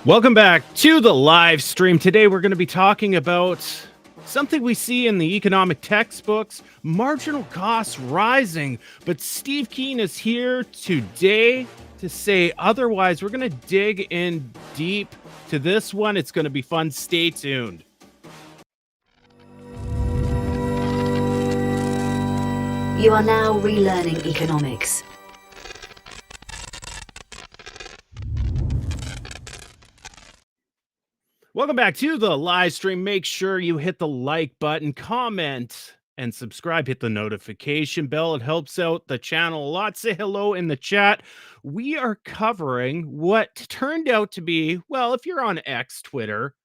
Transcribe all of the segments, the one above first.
Welcome back to the live stream. Today we're going to be talking about something we see in the economic textbooks, marginal costs rising. But Steve Keen is here today to say otherwise. We're going to dig in deep to this one. It's going to be fun. Stay tuned. You are now relearning economics. Welcome back to the live stream. Make sure you hit the like button, comment, and subscribe. Hit the notification bell. It helps out the channel a lot. Say hello in the chat. We are covering what turned out to be, well, if you're on X, Twitter,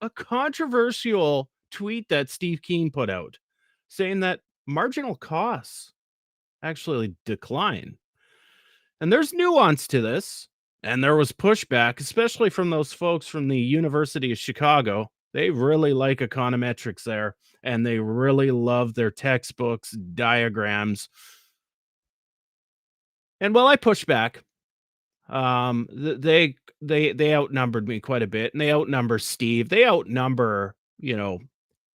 a controversial tweet that Steve Keen put out saying that marginal costs actually decline. And there's nuance to this. And there was pushback, especially from those folks from the University of Chicago. They really like econometrics there, and they really love their textbooks, diagrams. And while I pushed back, they outnumbered me quite a bit, and they outnumber Steve. They outnumber,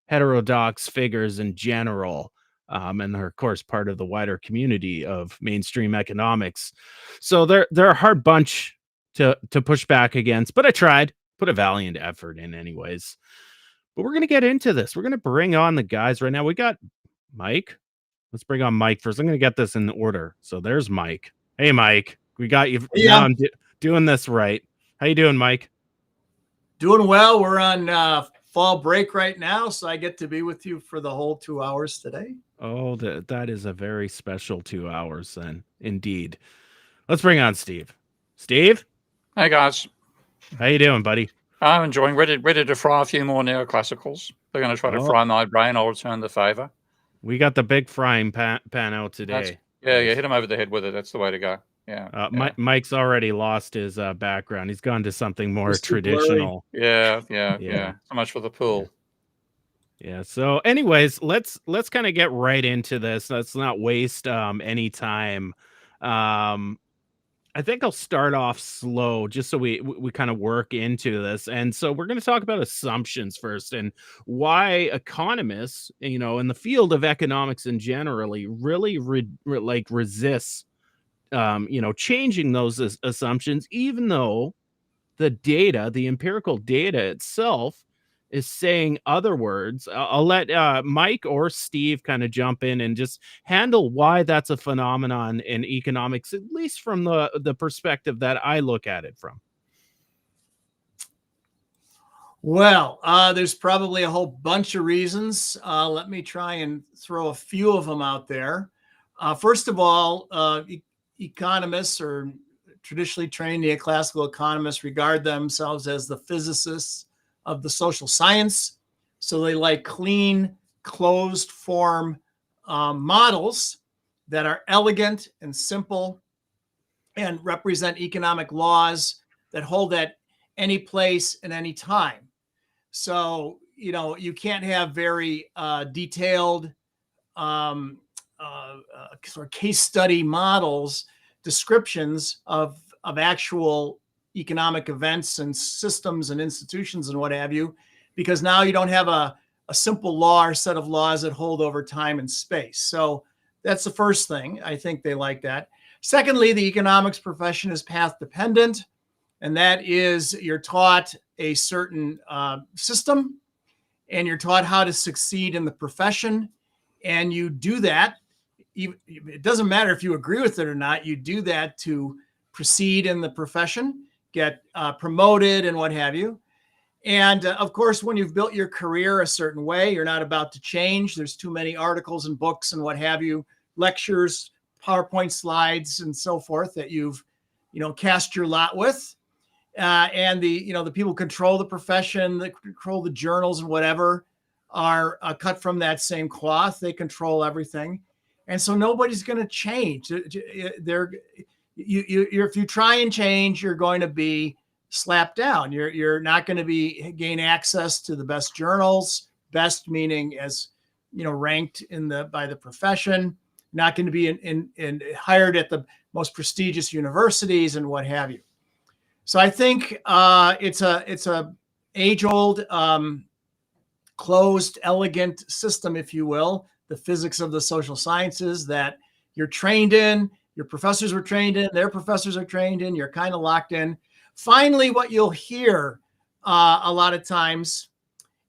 heterodox figures in general. And they're, of course, part of the wider community of mainstream economics. So they're a hard bunch to push back against, but I tried, put a valiant effort in anyways. But we're going to get into this. We're going to bring on the guys right now. We got Mike. Let's bring on Mike first. I'm going to get this in order. So there's Mike. Hey, Mike, we got you. Yeah. Now I'm doing this right. How you doing, Mike? Doing well. We're on fall break right now, so I get to be with you for the whole 2 hours today. Oh, that is a very special 2 hours then, indeed. Let's bring on Steve. Steve? Hey guys, how you doing, buddy? I'm enjoying. Ready to fry a few more neoclassicals. They're going to try to fry my brain. I'll return the favor. We got the big frying pan out today. Yeah, hit him over the head with it. That's the way to go. Yeah. Mike's already lost his background. He's gone to something more traditional. Yeah. So much for the pool. Yeah. So, anyways, let's kind of get right into this. Let's not waste any time. I think I'll start off slow just so we kind of work into this. And so we're going to talk about assumptions first and why economists, in the field of economics in generally really resists, changing those assumptions, even though the data, the empirical data itself is saying other words. I'll let Mike or Steve kind of jump in and just handle why that's a phenomenon in economics, at least from the perspective that I look at it from. Well, there's probably a whole bunch of reasons. Let me try and throw a few of them out there. First of all, economists, or traditionally trained neoclassical economists, regard themselves as the physicists of the social science. So they like clean, closed form models that are elegant and simple and represent economic laws that hold at any place and any time. So, you can't have very detailed sort of case study models, descriptions of actual economic events and systems and institutions and what have you, because now you don't have a simple law or set of laws that hold over time and space. So that's the first thing. I think they like that. Secondly, the economics profession is path dependent, and that is you're taught a certain system and you're taught how to succeed in the profession, and you do that. It doesn't matter if you agree with it or not. You do that to proceed in the profession, get promoted and what have you. And of course, when you've built your career a certain way, you're not about to change. There's too many articles and books and what have you, lectures, PowerPoint slides and so forth that you've, cast your lot with. And the people who control the profession, that control the journals and whatever, are cut from that same cloth. They control everything. And so nobody's going to change. If you try and change, you're going to be slapped down. You're not going to gain access to the best journals, best meaning as ranked by the profession. Not going to be in hired at the most prestigious universities and what have you. So I think it's a age-old, closed, elegant system, if you will, the physics of the social sciences that you're trained in, your professors were trained in, their professors are trained in, you're kind of locked in. Finally, what you'll hear a lot of times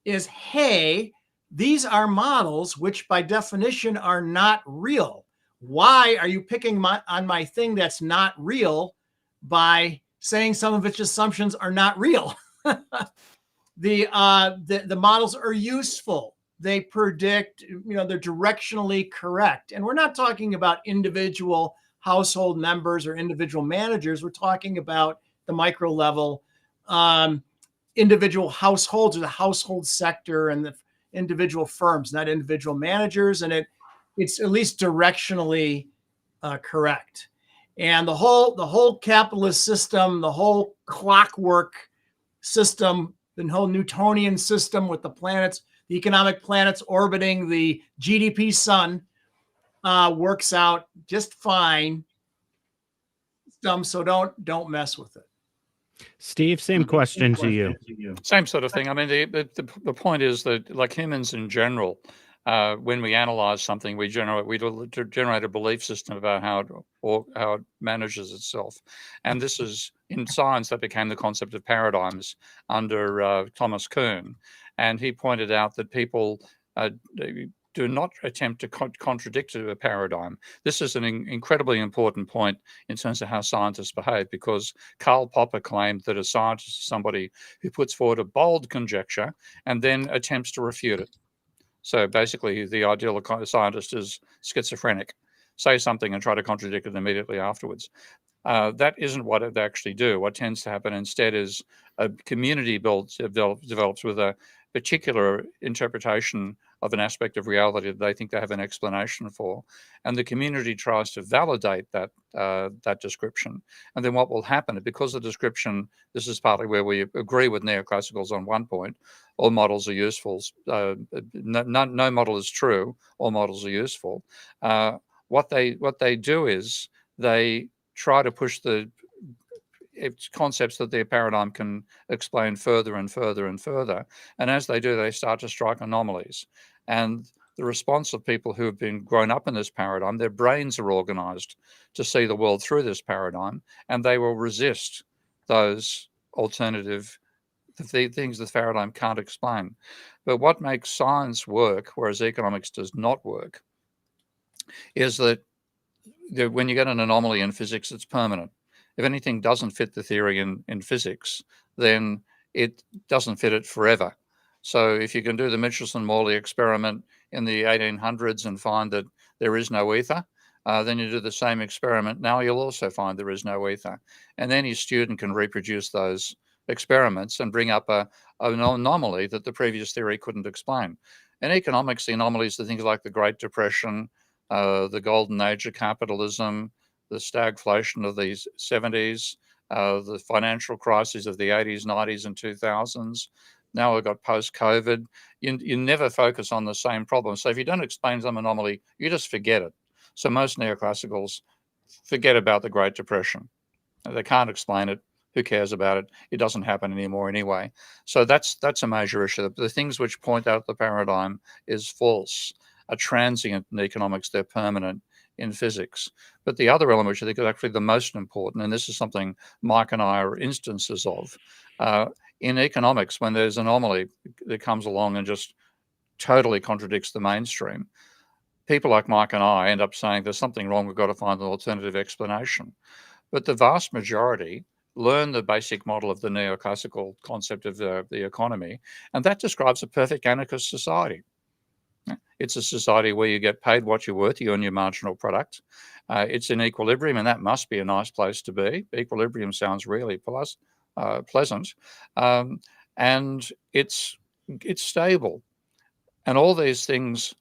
is, hey, these are models which by definition are not real. Why are you picking on my thing that's not real by saying some of its assumptions are not real? The models are useful. They predict, they're directionally correct. And we're not talking about individual household members or individual managers. We're talking about the micro level, individual households or the household sector and the individual firms, not individual managers. And it's at least directionally correct. And the whole capitalist system, the whole clockwork system, the whole Newtonian system with the planets, the economic planets orbiting the GDP sun, works out just fine. So don't mess with it. Steve, same question to you. Same sort of thing. I mean, the point is that, like humans in general, when we analyze something, we generate a belief system about how it manages itself. And this is, in science, that became the concept of paradigms under Thomas Kuhn. And he pointed out that people do not attempt to contradict a paradigm. This is an incredibly important point in terms of how scientists behave, because Karl Popper claimed that a scientist is somebody who puts forward a bold conjecture and then attempts to refute it. So basically, the ideal scientist is schizophrenic. Say something and try to contradict it immediately afterwards. That isn't what they actually do. What tends to happen instead is a community develops with a particular interpretation of an aspect of reality that they think they have an explanation for, and the community tries to validate that description. And then what will happen, because the description, this is partly where we agree with neoclassicals on one point, all models are useful. No model is true. All models are useful. What they do is they try to push the concepts that their paradigm can explain further and further and further. And as they do, they start to strike anomalies. And the response of people who have been grown up in this paradigm, their brains are organized to see the world through this paradigm, and they will resist those alternative things the paradigm can't explain. But what makes science work, whereas economics does not work, is that when you get an anomaly in physics, it's permanent. If anything doesn't fit the theory in physics, then it doesn't fit it forever. So if you can do the Michelson-Morley experiment in the 1800s and find that there is no ether, then you do the same experiment. Now you'll also find there is no ether. And any student can reproduce those experiments and bring up an anomaly that the previous theory couldn't explain. In economics, the anomalies are things like the Great Depression, the golden age of capitalism, the stagflation of the 70s, the financial crises of the 80s, 90s, and 2000s. Now we've got post-COVID. You never focus on the same problem. So if you don't explain some anomaly, you just forget it. So most neoclassicals forget about the Great Depression. They can't explain it. Who cares about it? It doesn't happen anymore anyway. So that's a major issue. The things which point out the paradigm is false, are transient in economics, they're permanent in physics. But the other element, which I think is actually the most important, and this is something Mike and I are instances of, in economics, when there's an anomaly that comes along and just totally contradicts the mainstream, people like Mike and I end up saying there's something wrong, we've got to find an alternative explanation. But the vast majority learn the basic model of the neoclassical concept of the economy, and that describes a perfect anarchist society. It's a society where you get paid what you're worth, you earn your marginal product. It's in equilibrium, and that must be a nice place to be. Equilibrium sounds really pleasant, and it's stable. And all these things,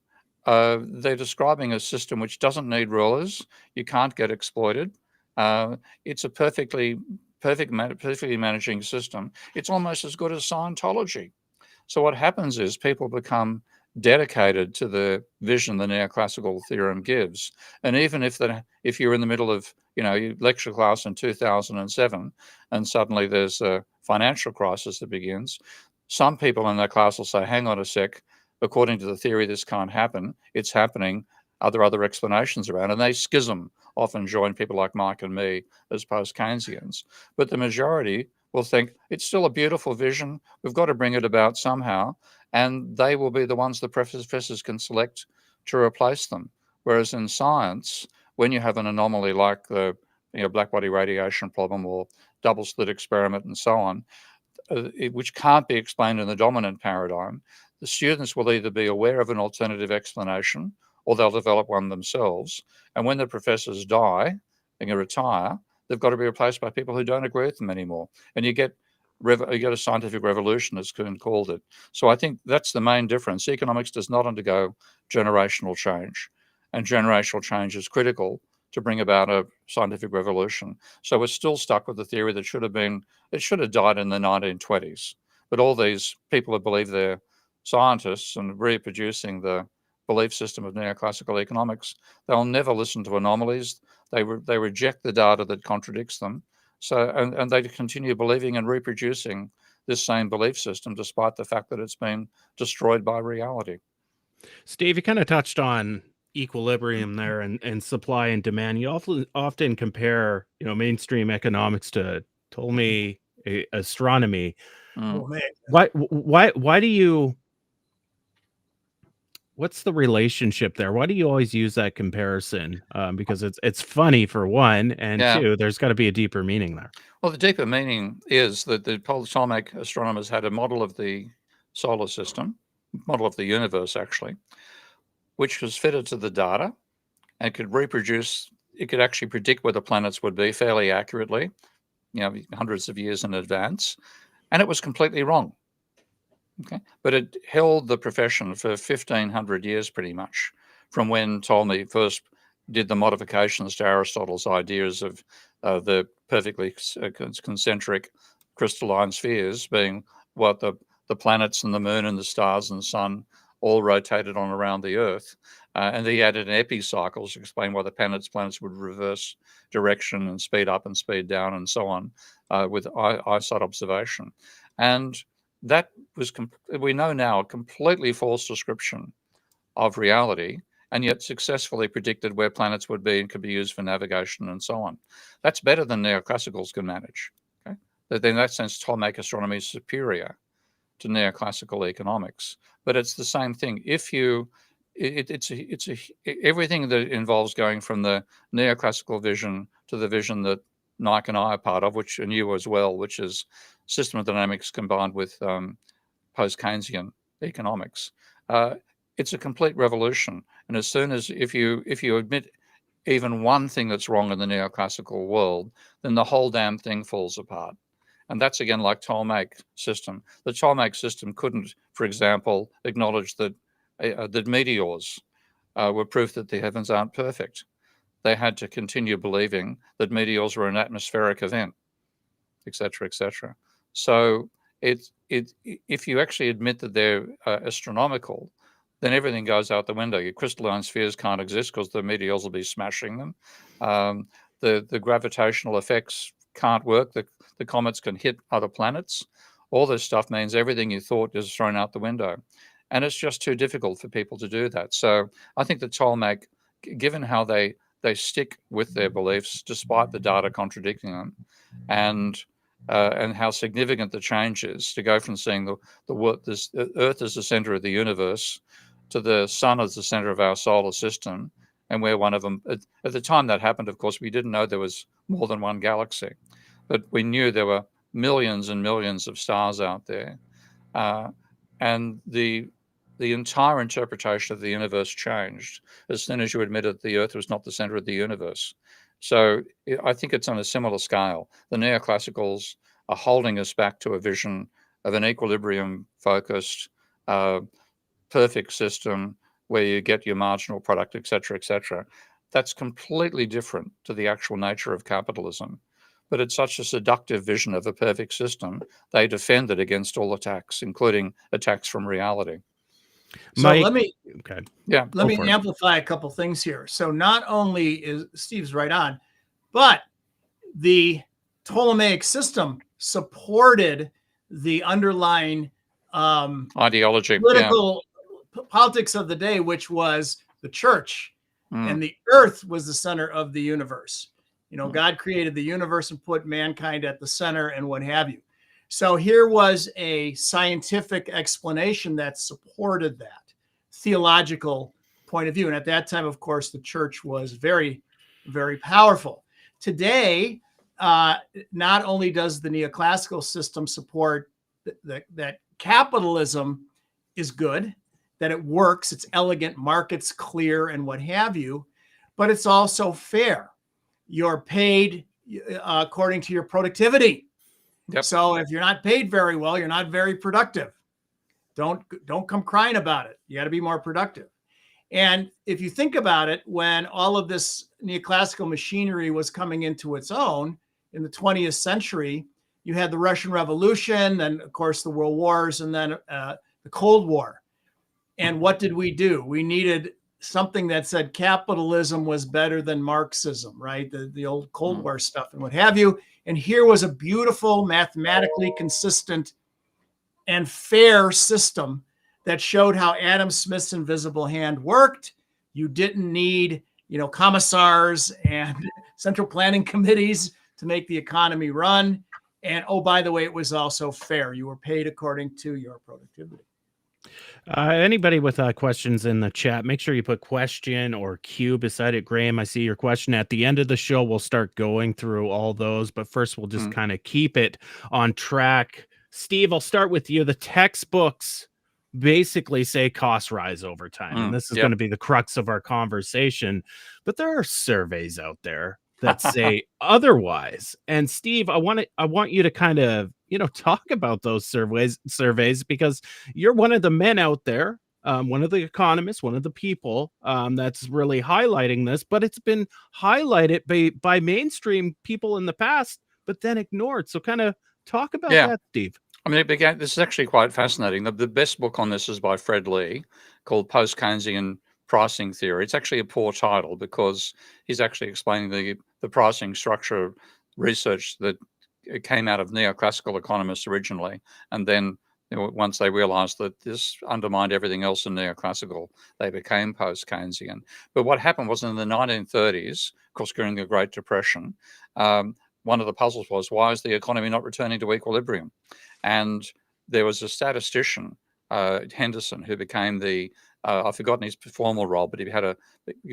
they're describing a system which doesn't need rulers. You can't get exploited. It's a perfectly managing system. It's almost as good as Scientology. So what happens is people become dedicated to the vision the neoclassical theorem gives. And even if you're in the middle of your lecture class in 2007 and suddenly there's a financial crisis that begins, some people in that class will say, hang on a sec, according to the theory this can't happen, it's happening, are there other explanations around? And they schism often join people like Mike and me as post-Keynesians. But the majority will think it's still a beautiful vision, we've got to bring it about somehow, and they will be the ones the professors can select to replace them. Whereas in science, when you have an anomaly like the black-body radiation problem or double slit experiment and so on, which can't be explained in the dominant paradigm, the students will either be aware of an alternative explanation or they'll develop one themselves. And when the professors die and retire, they've got to be replaced by people who don't agree with them anymore. And you get a scientific revolution, as Kuhn called it. So I think that's the main difference. Economics does not undergo generational change, and generational change is critical to bring about a scientific revolution. So we're still stuck with the theory that it should have died in the 1920s. But all these people who believe they're scientists and reproducing the belief system of neoclassical economics, they'll never listen to anomalies. They reject the data that contradicts them. So, and they continue believing and reproducing this same belief system, despite the fact that it's been destroyed by reality. Steve, you kind of touched on equilibrium there and supply and demand. You often compare, mainstream economics to Ptolemy astronomy. Oh, man. Why do you? What's the relationship there? Why do you always use that comparison? Because it's funny for one, and two, there's got to be a deeper meaning there. Well, the deeper meaning is that the Ptolemaic astronomers had a model of the solar system, model of the universe actually, which was fitted to the data and could reproduce. It could actually predict where the planets would be fairly accurately, hundreds of years in advance, and it was completely wrong. Okay, but it held the profession for 1,500 years, pretty much, from when Ptolemy first did the modifications to Aristotle's ideas of the perfectly concentric crystalline spheres being what the planets and the moon and the stars and the sun all rotated on around the Earth. And he added an epicycle to explain why the planets would reverse direction and speed up and speed down and so on with eyesight observation. And that was, we know now, a completely false description of reality, and yet successfully predicted where planets would be and could be used for navigation and so on. That's better than neoclassicals can manage. Okay? In that sense, Ptolemaic astronomy is superior to neoclassical economics, but it's the same thing. If you, everything that involves going from the neoclassical vision to the vision that Nike and I are part of, and you as well, which is system dynamics combined with post-Keynesian economics. It's a complete revolution. And as soon as if you admit even one thing that's wrong in the neoclassical world, then the whole damn thing falls apart. And that's again like Ptolemaic system. The Ptolemaic system couldn't, for example, acknowledge that meteors were proof that the heavens aren't perfect. They had to continue believing that meteors were an atmospheric event, etc., etc. So if you actually admit that they're astronomical, then everything goes out the window. Your crystalline spheres can't exist because the meteors will be smashing them. The gravitational effects can't work. The comets can hit other planets. All this stuff means everything you thought is thrown out the window. And it's just too difficult for people to do that. So I think the Ptolemaic, given how they stick with their beliefs despite the data contradicting them, and how significant the change is to go from seeing the Earth as the center of the universe to the sun as the center of our solar system, and we're one of them. At the time that happened, of course, we didn't know there was more than one galaxy, but we knew there were millions and millions of stars out there, and the entire interpretation of the universe changed as soon as you admitted the Earth was not the center of the universe. So I think it's on a similar scale. The neoclassicals are holding us back to a vision of an equilibrium-focused, perfect system where you get your marginal product, et cetera, et cetera. That's completely different to the actual nature of capitalism. But it's such a seductive vision of a perfect system, they defend it against all attacks, including attacks from reality. So Mike, let me okay, Yeah. let go me for it. amplify a couple things here. So not only is Steve's right on, but the Ptolemaic system supported the underlying Ideology. Yeah. political politics of the day, which was the church, Mm. and the earth was the center of the universe. Mm. God created the universe and put mankind at the center and what have you. So here was a scientific explanation that supported that theological point of view. And at that time, of course, the church was very, very powerful. Today, not only does the neoclassical system support that capitalism is good, that it works, it's elegant, markets clear, and what have you, but it's also fair. You're paid according to your productivity. Yep. So if you're not paid very well, you're not very productive. Don't come crying about it. You got to be more productive. And if you think about it, when all of this neoclassical machinery was coming into its own in the 20th century, you had the Russian Revolution, then of course the World Wars, and then the Cold War. And what did we do? We needed something that said capitalism was better than Marxism, right? The old Cold War stuff and what have you. And here was a beautiful, mathematically consistent and fair system that showed how Adam Smith's invisible hand worked. You didn't need, commissars and central planning committees to make the economy run. And oh, by the way, it was also fair. You were paid according to your productivity. Anybody with questions in the chat, make sure you put question or Q beside it. Graham, I see your question. At the end of the show, we'll start going through all those, but first we'll just kind of keep it on track. Steve, I'll start with you. The textbooks basically say costs rise over time, and this is going to be the crux of our conversation, but there are surveys out there that say otherwise. And Steve, I want you to kind of, talk about those surveys, because you're one of the men out there, one of the economists, one of the people that's really highlighting this, but it's been highlighted by mainstream people in the past, but then ignored. So kind of talk about that, Steve. I mean, this is actually quite fascinating. The best book on this is by Fred Lee, called Post-Keynesian Pricing Theory. It's actually a poor title because he's actually explaining the pricing structure research that came out of neoclassical economists originally, and then once they realized that this undermined everything else in neoclassical, they became post-Keynesian. But what happened was in the 1930s, of course, during the Great Depression, one of the puzzles was, why is the economy not returning to equilibrium? And there was a statistician, Henderson, who became I've forgotten his formal role, but he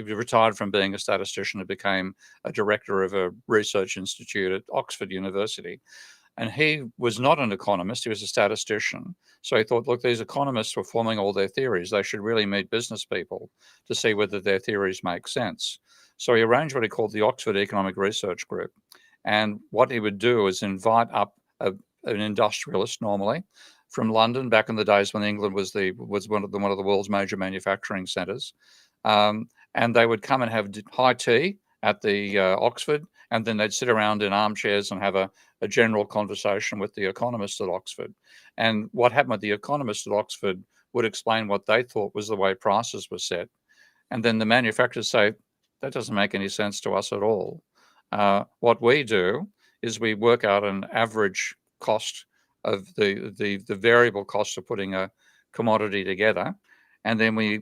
retired from being a statistician and became a director of a research institute at Oxford University. And he was not an economist, he was a statistician. So he thought, look, these economists were forming all their theories. They should really meet business people to see whether their theories make sense. So he arranged what he called the Oxford Economic Research Group. And what he would do is invite up an industrialist, normally from London, back in the days when England was one of the world's major manufacturing centres, and they would come and have high tea at the Oxford, and then they'd sit around in armchairs and have a general conversation with the economists at Oxford. And what happened with the economists at Oxford would explain what they thought was the way prices were set, and then the manufacturers say, that doesn't make any sense to us at all. What we do is we work out an average cost of the variable cost of putting a commodity together, and then we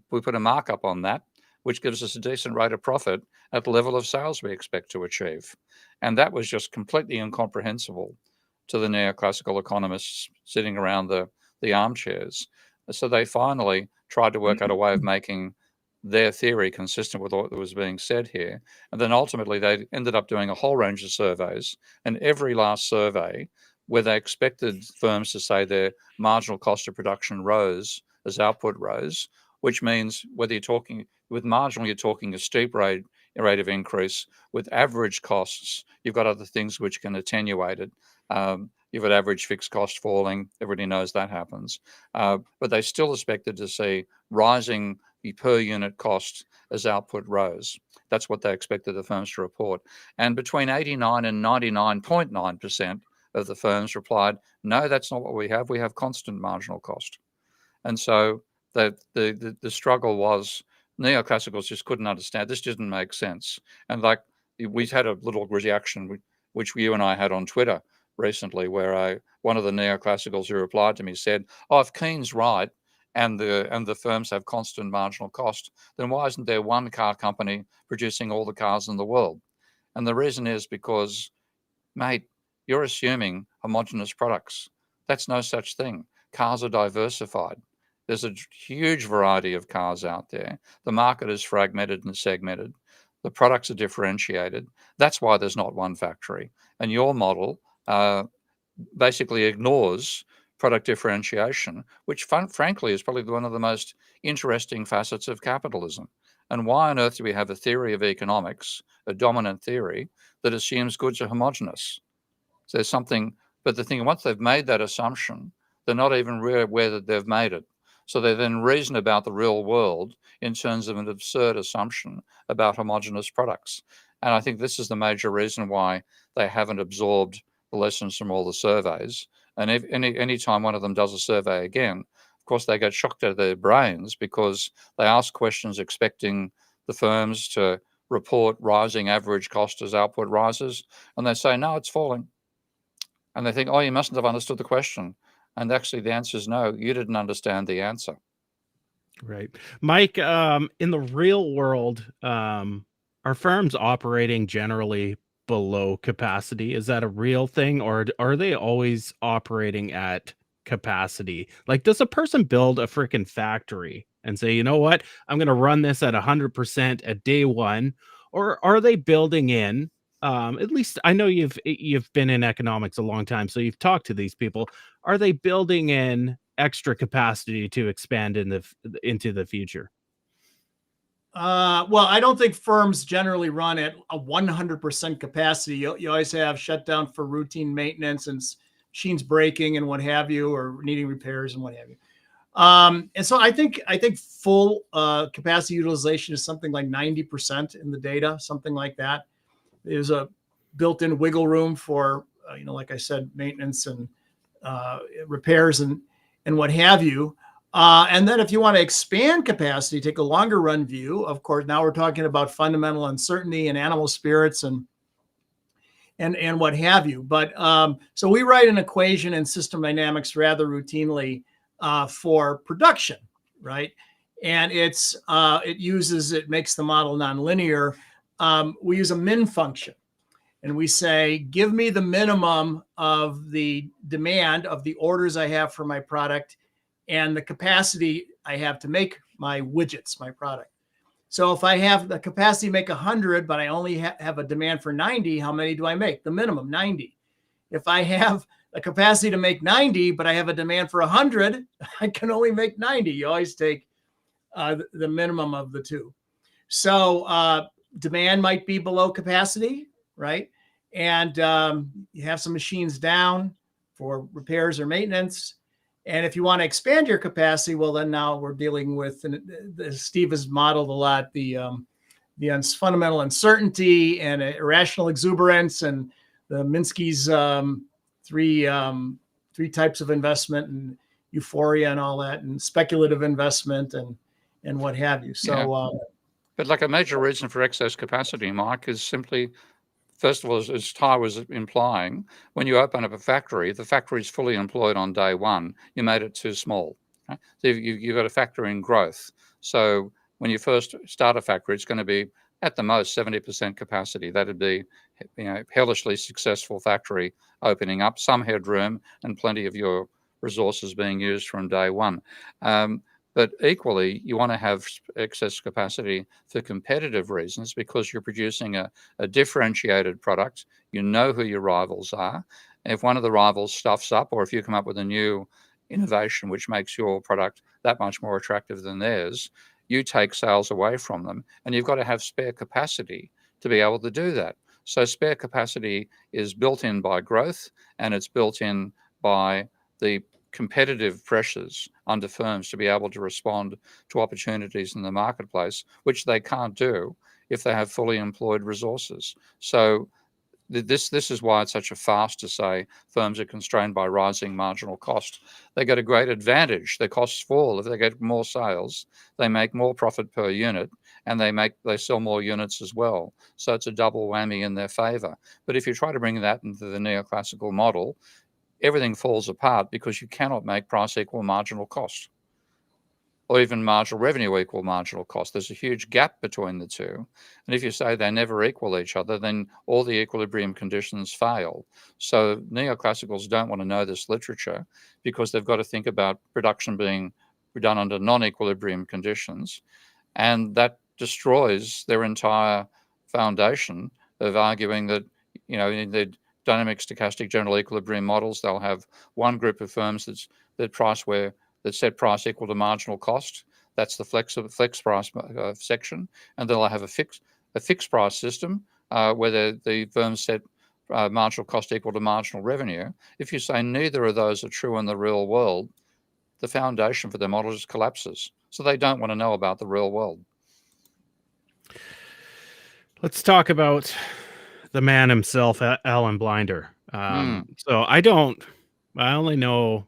put a markup on that, which gives us a decent rate of profit at the level of sales we expect to achieve. And that was just completely incomprehensible to the neoclassical economists sitting around the armchairs. So they finally tried to work out a way of making their theory consistent with what was being said here. And then ultimately they ended up doing a whole range of surveys, and every last survey where they expected firms to say their marginal cost of production rose as output rose, which means whether you're talking with marginal, you're talking a steep rate of increase. With average costs, you've got other things which can attenuate it. You've got average fixed cost falling. Everybody knows that happens. But they still expected to see rising the per unit cost as output rose. That's what they expected the firms to report. And between 89 and 99.9% of the firms replied, no, that's not what we have. We have constant marginal cost. And so the struggle was neoclassicals just couldn't understand. This didn't make sense. And like we had a little reaction, which you and I had on Twitter recently, where one of the neoclassicals who replied to me said, "Oh, if Keynes right and the firms have constant marginal cost, then why isn't there one car company producing all the cars in the world?" And the reason is because, mate, you're assuming homogeneous products. That's no such thing. Cars are diversified. There's a huge variety of cars out there. The market is fragmented and segmented. The products are differentiated. That's why there's not one factory. And your model basically ignores product differentiation, which frankly is probably one of the most interesting facets of capitalism. And why on earth do we have a theory of economics, a dominant theory, that assumes goods are homogeneous? So there's something, but the thing, once they've made that assumption, they're not even aware that they've made it. So they then reason about the real world in terms of an absurd assumption about homogeneous products. And I think this is the major reason why they haven't absorbed the lessons from all the surveys. And if any time one of them does a survey again, of course, they get shocked out of their brains because they ask questions expecting the firms to report rising average cost as output rises. And they say, no, it's falling. And they think, oh, you mustn't have understood the question. And actually, the answer is no, you didn't understand the answer. Right. Mike, in the real world, are firms operating generally below capacity? Is that a real thing, or are they always operating at capacity? Like, does a person build a freaking factory and say, you know what, I'm going to run this at 100% at day one? Or are they building in, at least I know you've been in economics a long time, so you've talked to these people. Are they building in extra capacity to expand into the future? Well, I don't think firms generally run at a 100% capacity. You always have shutdown for routine maintenance and machines breaking and what have you, or needing repairs and what have you. And so I think full capacity utilization is something like 90% in the data, something like that. There's a built-in wiggle room for like I said, maintenance and repairs and what have you. And then if you want to expand capacity, take a longer run view, of course, now we're talking about fundamental uncertainty and animal spirits and what have you. But so we write an equation in system dynamics rather routinely for production, right? And it makes the model nonlinear. We use a min function. And we say, give me the minimum of the demand of the orders I have for my product and the capacity I have to make my widgets, my product. So if I have the capacity to make 100, but I only have a demand for 90, how many do I make? The minimum, 90. If I have a capacity to make 90, but I have a demand for 100, I can only make 90. You always take the minimum of the two. So demand might be below capacity, right? And you have some machines down for repairs or maintenance. And if you want to expand your capacity, well, then now we're dealing with, Steve has modeled a lot, the fundamental uncertainty and irrational exuberance and the Minsky's three types of investment and euphoria and all that, and speculative investment and what have you. So, but like a major reason for excess capacity, Mike, is simply, first of all, as Ty was implying, when you open up a factory, the factory is fully employed on day one. You made it too small. Okay? So you've got to factor in growth. So when you first start a factory, it's going to be at the most 70% capacity. That'd be, hellishly successful factory opening up, some headroom, and plenty of your resources being used from day one. But equally, you want to have excess capacity for competitive reasons because you're producing a differentiated product. You know who your rivals are. If one of the rivals stuffs up, or if you come up with a new innovation which makes your product that much more attractive than theirs, you take sales away from them. And you've got to have spare capacity to be able to do that. So spare capacity is built in by growth, and it's built in by the competitive pressures under firms to be able to respond to opportunities in the marketplace, which they can't do if they have fully employed resources. So this is why it's such a farce to say firms are constrained by rising marginal cost. They get a great advantage. Their costs fall. If they get more sales, they make more profit per unit, and they sell more units as well. So it's a double whammy in their favor. But if you try to bring that into the neoclassical model, everything falls apart because you cannot make price equal marginal cost, or even marginal revenue equal marginal cost. There's a huge gap between the two. And if you say they never equal each other, then all the equilibrium conditions fail. So neoclassicals don't want to know this literature because they've got to think about production being done under non-equilibrium conditions. And that destroys their entire foundation of arguing that, in the dynamic stochastic general equilibrium models, they'll have one group of firms that set price equal to marginal cost. That's the flex price section, and they'll have a fixed price system where the firms set marginal cost equal to marginal revenue. If you say neither of those are true in the real world, the foundation for their model just collapses. So they don't want to know about the real world. Let's talk about the man himself, Alan Blinder. So I only know,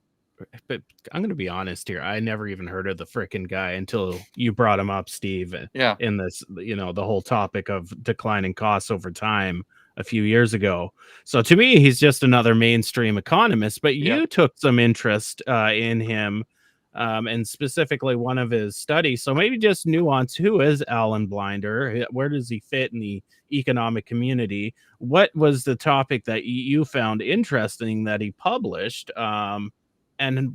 but I'm going to be honest here. I never even heard of the frickin' guy until you brought him up, Steve. Yeah. In this, the whole topic of declining costs over time a few years ago. So to me, he's just another mainstream economist, but you took some interest in him. And specifically one of his studies. So maybe just nuance, who is Alan Blinder? Where does he fit in the economic community? What was the topic that you found interesting that he published? And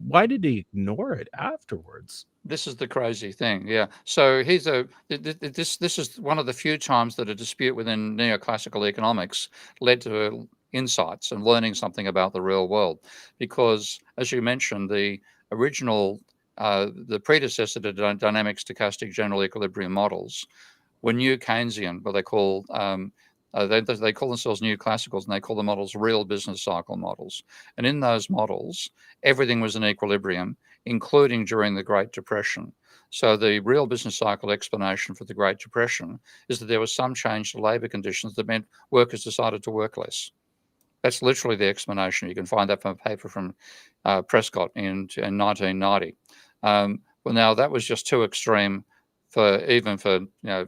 why did he ignore it afterwards? This is the crazy thing. Yeah. So this is one of the few times that a dispute within neoclassical economics led to insights and learning something about the real world. Because, as you mentioned, the original the predecessor to dynamic stochastic general equilibrium models were new Keynesian, what they call they call themselves neoclassicals, and they call the models real business cycle models. And in those models, everything was in equilibrium, including during the Great Depression. So the real business cycle explanation for the Great Depression is that there was some change to labor conditions that meant workers decided to work less. That's literally the explanation. You can find that from a paper from Prescott in 1990. Well, now that was just too extreme for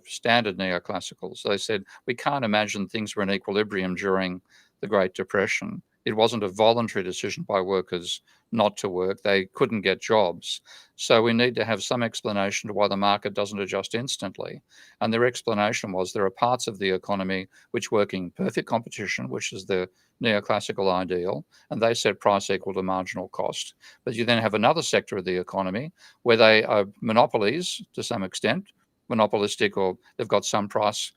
standard neoclassicals. They said we can't imagine things were in equilibrium during the Great Depression. It wasn't a voluntary decision by workers not to work. They couldn't get jobs. So we need to have some explanation to why the market doesn't adjust instantly. And their explanation was there are parts of the economy which work in perfect competition, which is the neoclassical ideal, and they set price equal to marginal cost. But you then have another sector of the economy where they are monopolies to some extent, monopolistic, or they've got some price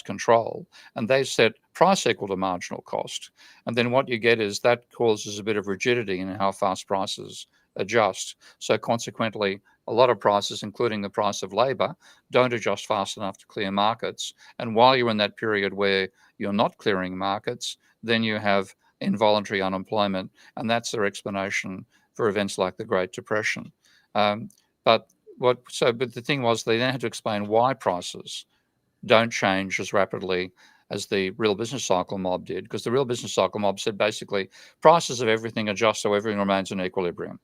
control, and they set price equal to marginal cost. And then what you get is that causes a bit of rigidity in how fast prices adjust. So consequently, a lot of prices, including the price of labor, don't adjust fast enough to clear markets. And while you're in that period where you're not clearing markets, then you have involuntary unemployment. And that's their explanation for events like the Great Depression. But the thing was, they then had to explain why prices don't change as rapidly as the real business cycle mob did, because the real business cycle mob said basically prices of everything adjust so everything remains in equilibrium.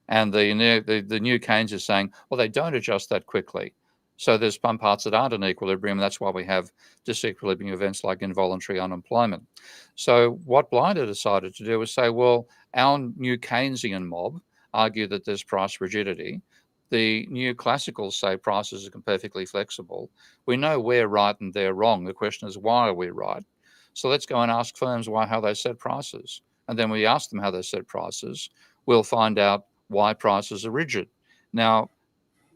And the new Keynes is saying, well, they don't adjust that quickly. So there's some parts that aren't in equilibrium, and that's why we have disequilibrium events like involuntary unemployment. So what Blinder decided to do was say, well, our new Keynesian mob argue that there's price rigidity. The new classicals say prices are perfectly flexible. We know we're right and they're wrong. The question is, why are we right? So let's go and ask firms how they set prices. And then we ask them how they set prices. We'll find out why prices are rigid. Now,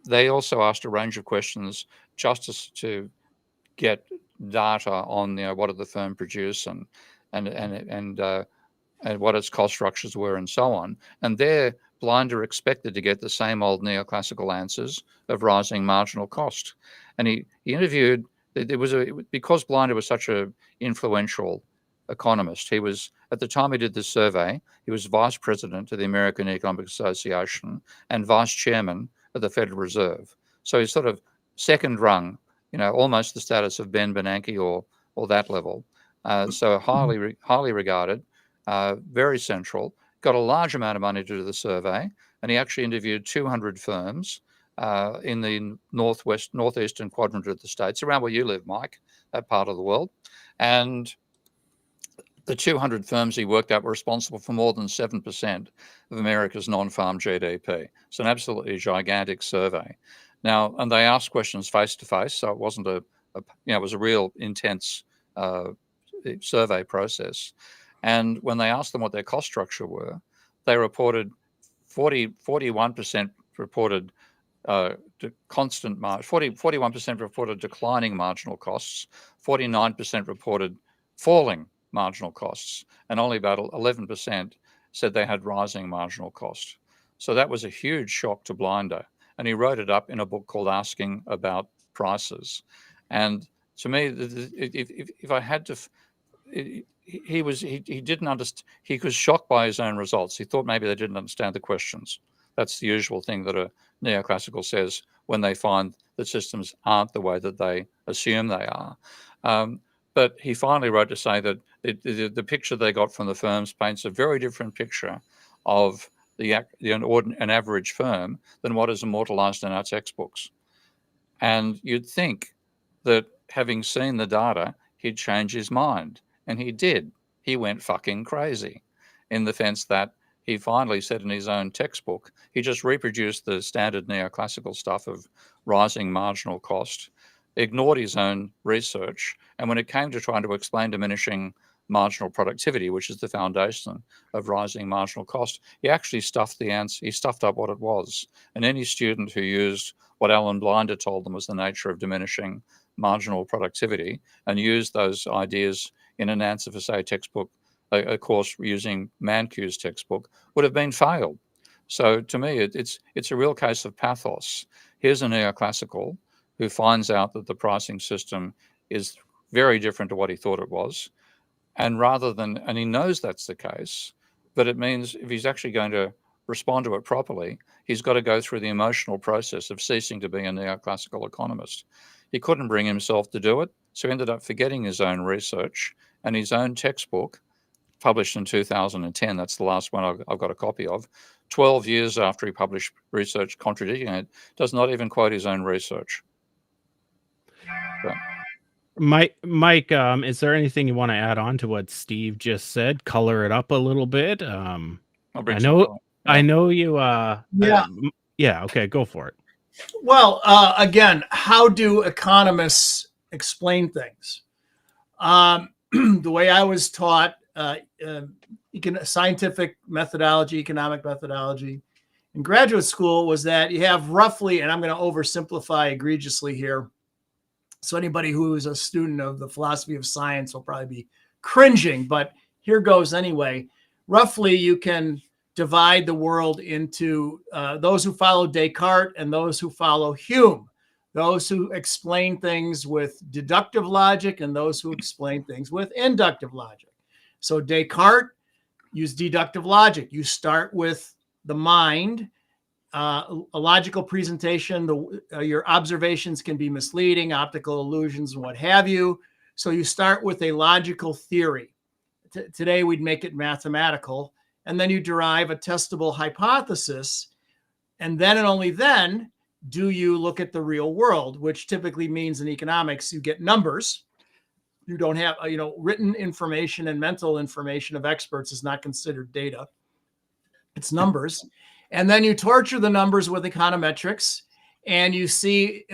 they also asked a range of questions just to get data on what did the firm produce and what its cost structures were and so on. And there, Blinder expected to get the same old neoclassical answers of rising marginal cost. And he interviewed, because Blinder was such an influential economist, he was, at the time he did this survey, he was vice president of the American Economic Association and vice chairman of the Federal Reserve. So he's sort of second rung, almost the status of Ben Bernanke or that level. So highly regarded, very central. Got a large amount of money to do the survey, and he actually interviewed 200 firms in the northeastern quadrant of the states, around where you live, Mike, that part of the world. And the 200 firms he worked at were responsible for more than 7% of America's non-farm GDP. It's an absolutely gigantic survey. Now, and they asked questions face to face, so it wasn't it was a real intense survey process. And when they asked them what their cost structure were, they reported 41% reported constant 41% reported declining marginal costs, 49% reported falling marginal costs, and only about 11% said they had rising marginal cost. So that was a huge shock to Blinder, and he wrote it up in a book called Asking About Prices. And to me, if I had to, he didn't understand. He was shocked by his own results. He thought maybe they didn't understand the questions. That's the usual thing that a neoclassical says when they find that systems aren't the way that they assume they are. But he finally wrote to say that the picture they got from the firms paints a very different picture of an average firm than what is immortalized in our textbooks. And you'd think that having seen the data, he'd change his mind. And he did. He went fucking crazy in the sense that he finally said in his own textbook, he just reproduced the standard neoclassical stuff of rising marginal cost, ignored his own research. And when it came to trying to explain diminishing marginal productivity, which is the foundation of rising marginal cost, he actually stuffed the answer. He stuffed up what it was. And any student who used what Alan Blinder told them was the nature of diminishing marginal productivity and used those ideas in an answer for, say, textbook, a course using Mankiw's textbook, would have been failed. So to me, it's a real case of pathos. Here's a neoclassical who finds out that the pricing system is very different to what he thought it was. And and he knows that's the case, but it means if he's actually going to respond to it properly, he's got to go through the emotional process of ceasing to be a neoclassical economist. He couldn't bring himself to do it, so he ended up forgetting his own research, and his own textbook, published in 2010, that's the last one I've got a copy of, 12 years after he published research contradicting it, does not even quote his own research. So. Mike, is there anything you want to add on to what Steve just said? Color it up a little bit. I know you. Yeah. Okay, go for it. Well, again, how do economists explain things? The way I was taught, scientific methodology, economic methodology in graduate school was that you have roughly, and I'm going to oversimplify egregiously here, so anybody who is a student of the philosophy of science will probably be cringing, but here goes anyway. Roughly, you can divide the world into those who follow Descartes and those who follow Hume, those who explain things with deductive logic and those who explain things with inductive logic. So Descartes used deductive logic. You start with the mind, a logical presentation. Your observations can be misleading, optical illusions, and what have you. So you start with a logical theory. Today, we'd make it mathematical. And then you derive a testable hypothesis. And then and only then do you look at the real world, which typically means in economics, you get numbers. You don't have, written information and mental information of experts is not considered data. It's numbers. And then you torture the numbers with econometrics and you see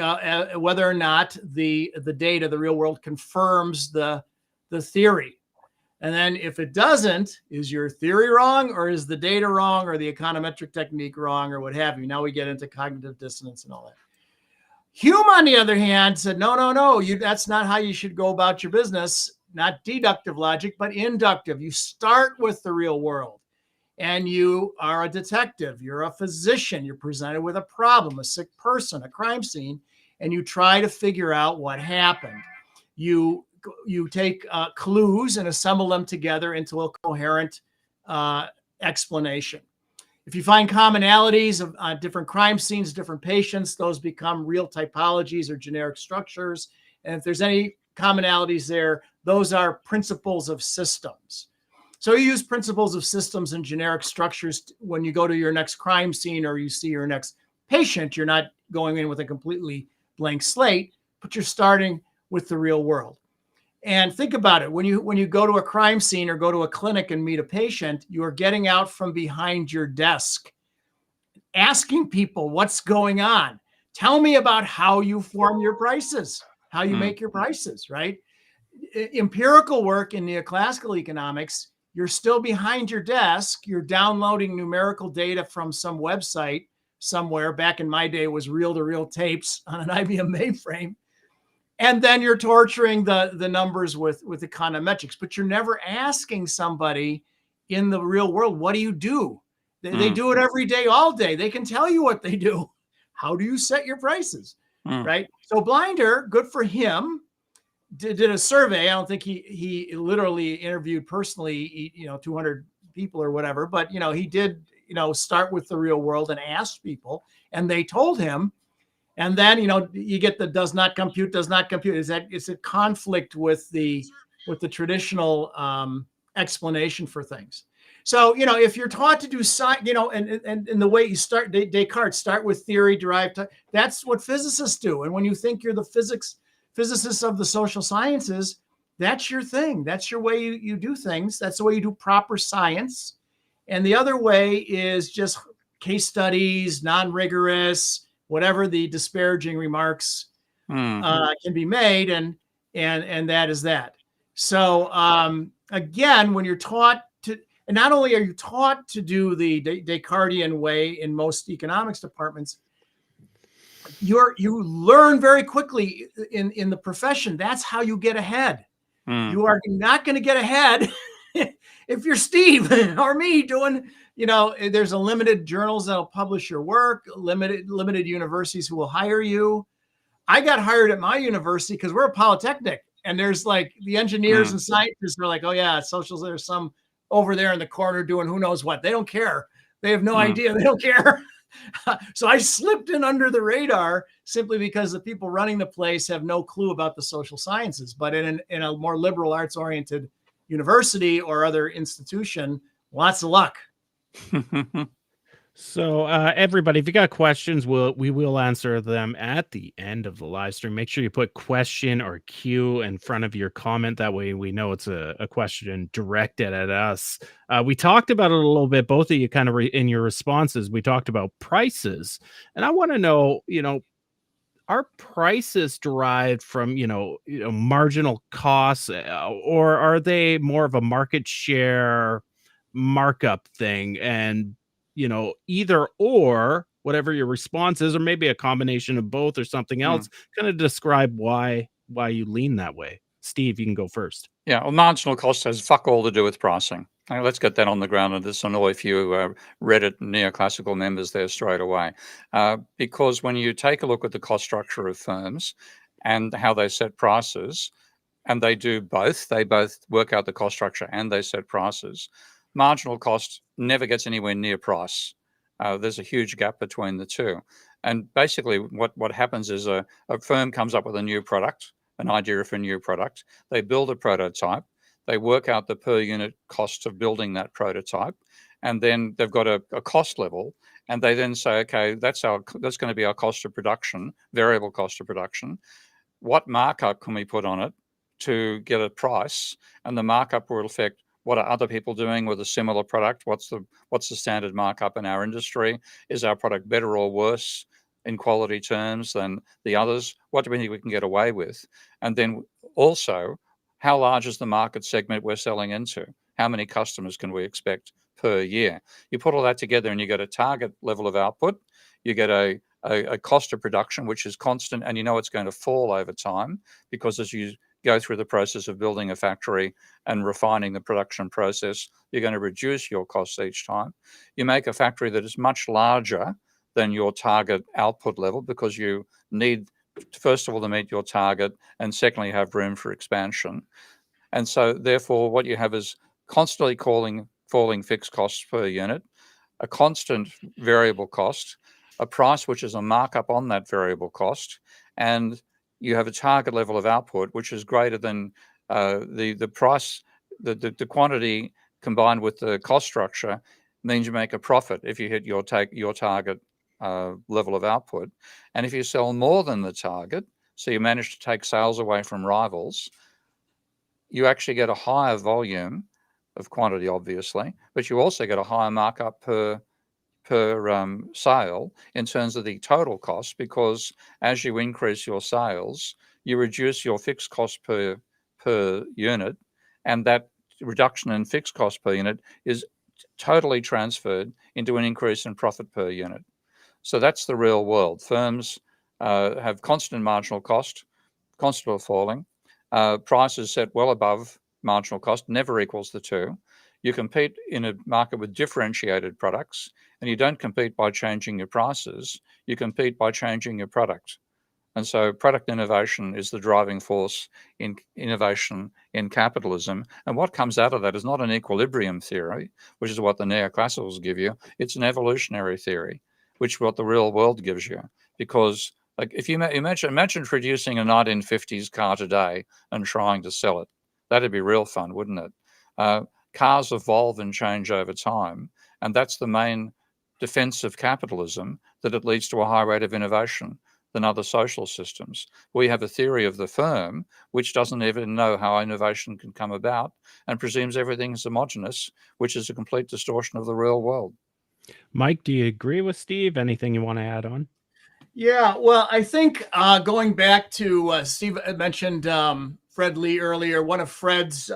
whether or not the data, the real world, confirms the theory. And then if it doesn't, is your theory wrong or is the data wrong or the econometric technique wrong or what have you? Now we get into cognitive dissonance and all that. Hume, on the other hand, said, no, that's not how you should go about your business. Not deductive logic, but inductive. You start with the real world and you are a detective. You're a physician. You're presented with a problem, a sick person, a crime scene, and you try to figure out what happened. You take clues and assemble them together into a coherent explanation. If you find commonalities of different crime scenes, different patients, those become real typologies or generic structures. And if there's any commonalities there. Those are principles of systems. So you use principles of systems and generic structures when you go to your next crime scene or you see your next patient. You're not going in with a completely blank slate, but you're starting with the real world. And think about it. When you go to a crime scene or go to a clinic and meet a patient, you are getting out from behind your desk, asking people what's going on. Tell me about how you form your prices, how you make your prices, right? Empirical work in neoclassical economics, you're still behind your desk. You're downloading numerical data from some website somewhere. Back in my day, it was reel-to-reel tapes on an IBM mainframe. And then you're torturing the numbers with econometrics, but you're never asking somebody in the real world, what do you do? They do it every day, all day. They can tell you what they do. How do you set your prices, right? So Blinder, good for him, did a survey. I don't think he literally interviewed personally, 200 people or whatever, but, he did, start with the real world and asked people, and they told him. And then, you get the does not compute. It's a conflict with the traditional explanation for things. So, if you're taught to do science, and the way you start, Descartes, start with theory, derived, that's what physicists do. And when you think you're the physicists of the social sciences, that's your thing. That's your way you do things. That's the way you do proper science. And the other way is just case studies, non-rigorous, whatever the disparaging remarks can be made, and that is that. So again, when you're taught to, and not only are you taught to do the Descartesian way in most economics departments, you learn very quickly in the profession. That's how you get ahead. You are not going to get ahead if you're Steve or me doing. There's a limited journals that'll publish your work, limited universities who will hire you. I got hired at my university because we're a polytechnic, and there's like the engineers and scientists are like, oh yeah, socials, there's some over there in the corner doing who knows what. They don't care. They have no idea. They don't care. So I slipped in under the radar simply because the people running the place have no clue about the social sciences. But in a more liberal arts oriented university or other institution, lots of luck. So everybody, if you got questions, we will answer them at the end of the live stream. Make sure you put question or Q in front of your comment. That way we know it's a question directed at us. We talked about it a little bit, both of you kind of in your responses. We talked about prices, and I want to know, are prices derived from, marginal costs, or are they more of a market share markup thing? And either or, whatever your response is, or maybe a combination of both or something else, kind of describe why you lean that way. Steve, you can go first. Yeah, well, marginal cost has fuck all to do with pricing. Now, let's get that on the ground, and this will annoy a few Reddit neoclassical members there straight away. Because when you take a look at the cost structure of firms and how they set prices, and they do both, they both work out the cost structure and they set prices. Marginal cost never gets anywhere near price. There's a huge gap between the two. And basically what happens is a firm comes up with a new product, an idea of a new product. They build a prototype. They work out the per unit cost of building that prototype. And then they've got a cost level. And they then say, okay, that's going to be our cost of production, variable cost of production. What markup can we put on it to get a price? And the markup will affect what are other people doing with a similar product? What's the standard markup in our industry? Is our product better or worse in quality terms than the others? What do we think we can get away with? And then also, how large is the market segment we're selling into? How many customers can we expect per year? You put all that together and you get a target level of output. You get a cost of production, which is constant, and it's going to fall over time, because as you go through the process of building a factory and refining the production process, you're going to reduce your costs each time. You make a factory that is much larger than your target output level, because you need, first of all, to meet your target, and secondly, have room for expansion. And so therefore what you have is constantly falling fixed costs per unit, a constant variable cost, a price which is a markup on that variable cost, and you have a target level of output which is greater than the price, the quantity combined with the cost structure means you make a profit if you hit your target level of output. And if you sell more than the target, so you manage to take sales away from rivals, you actually get a higher volume of quantity, obviously, but you also get a higher markup per sale in terms of the total cost, because as you increase your sales, you reduce your fixed cost per unit, and that reduction in fixed cost per unit is totally transferred into an increase in profit per unit. So that's the real world. Firms have constant marginal cost, constant or falling. Prices set well above marginal cost, never equals the two. You compete in a market with differentiated products, and you don't compete by changing your prices. You compete by changing your product. And so product innovation is the driving force in innovation in capitalism. And what comes out of that is not an equilibrium theory, which is what the neoclassicals give you. It's an evolutionary theory, which is what the real world gives you. Because like if you imagine producing a 1950s car today and trying to sell it, that'd be real fun, wouldn't it? Cars evolve and change over time, and that's the main defense of capitalism, that it leads to a high rate of innovation than other social systems. We have a theory of the firm which doesn't even know how innovation can come about and presumes everything is homogenous, which is a complete distortion of the real world. Mike, do you agree with Steve? Anything you want to add on? Yeah, well, I think going back to Steve mentioned Fred Lee earlier. One of Fred's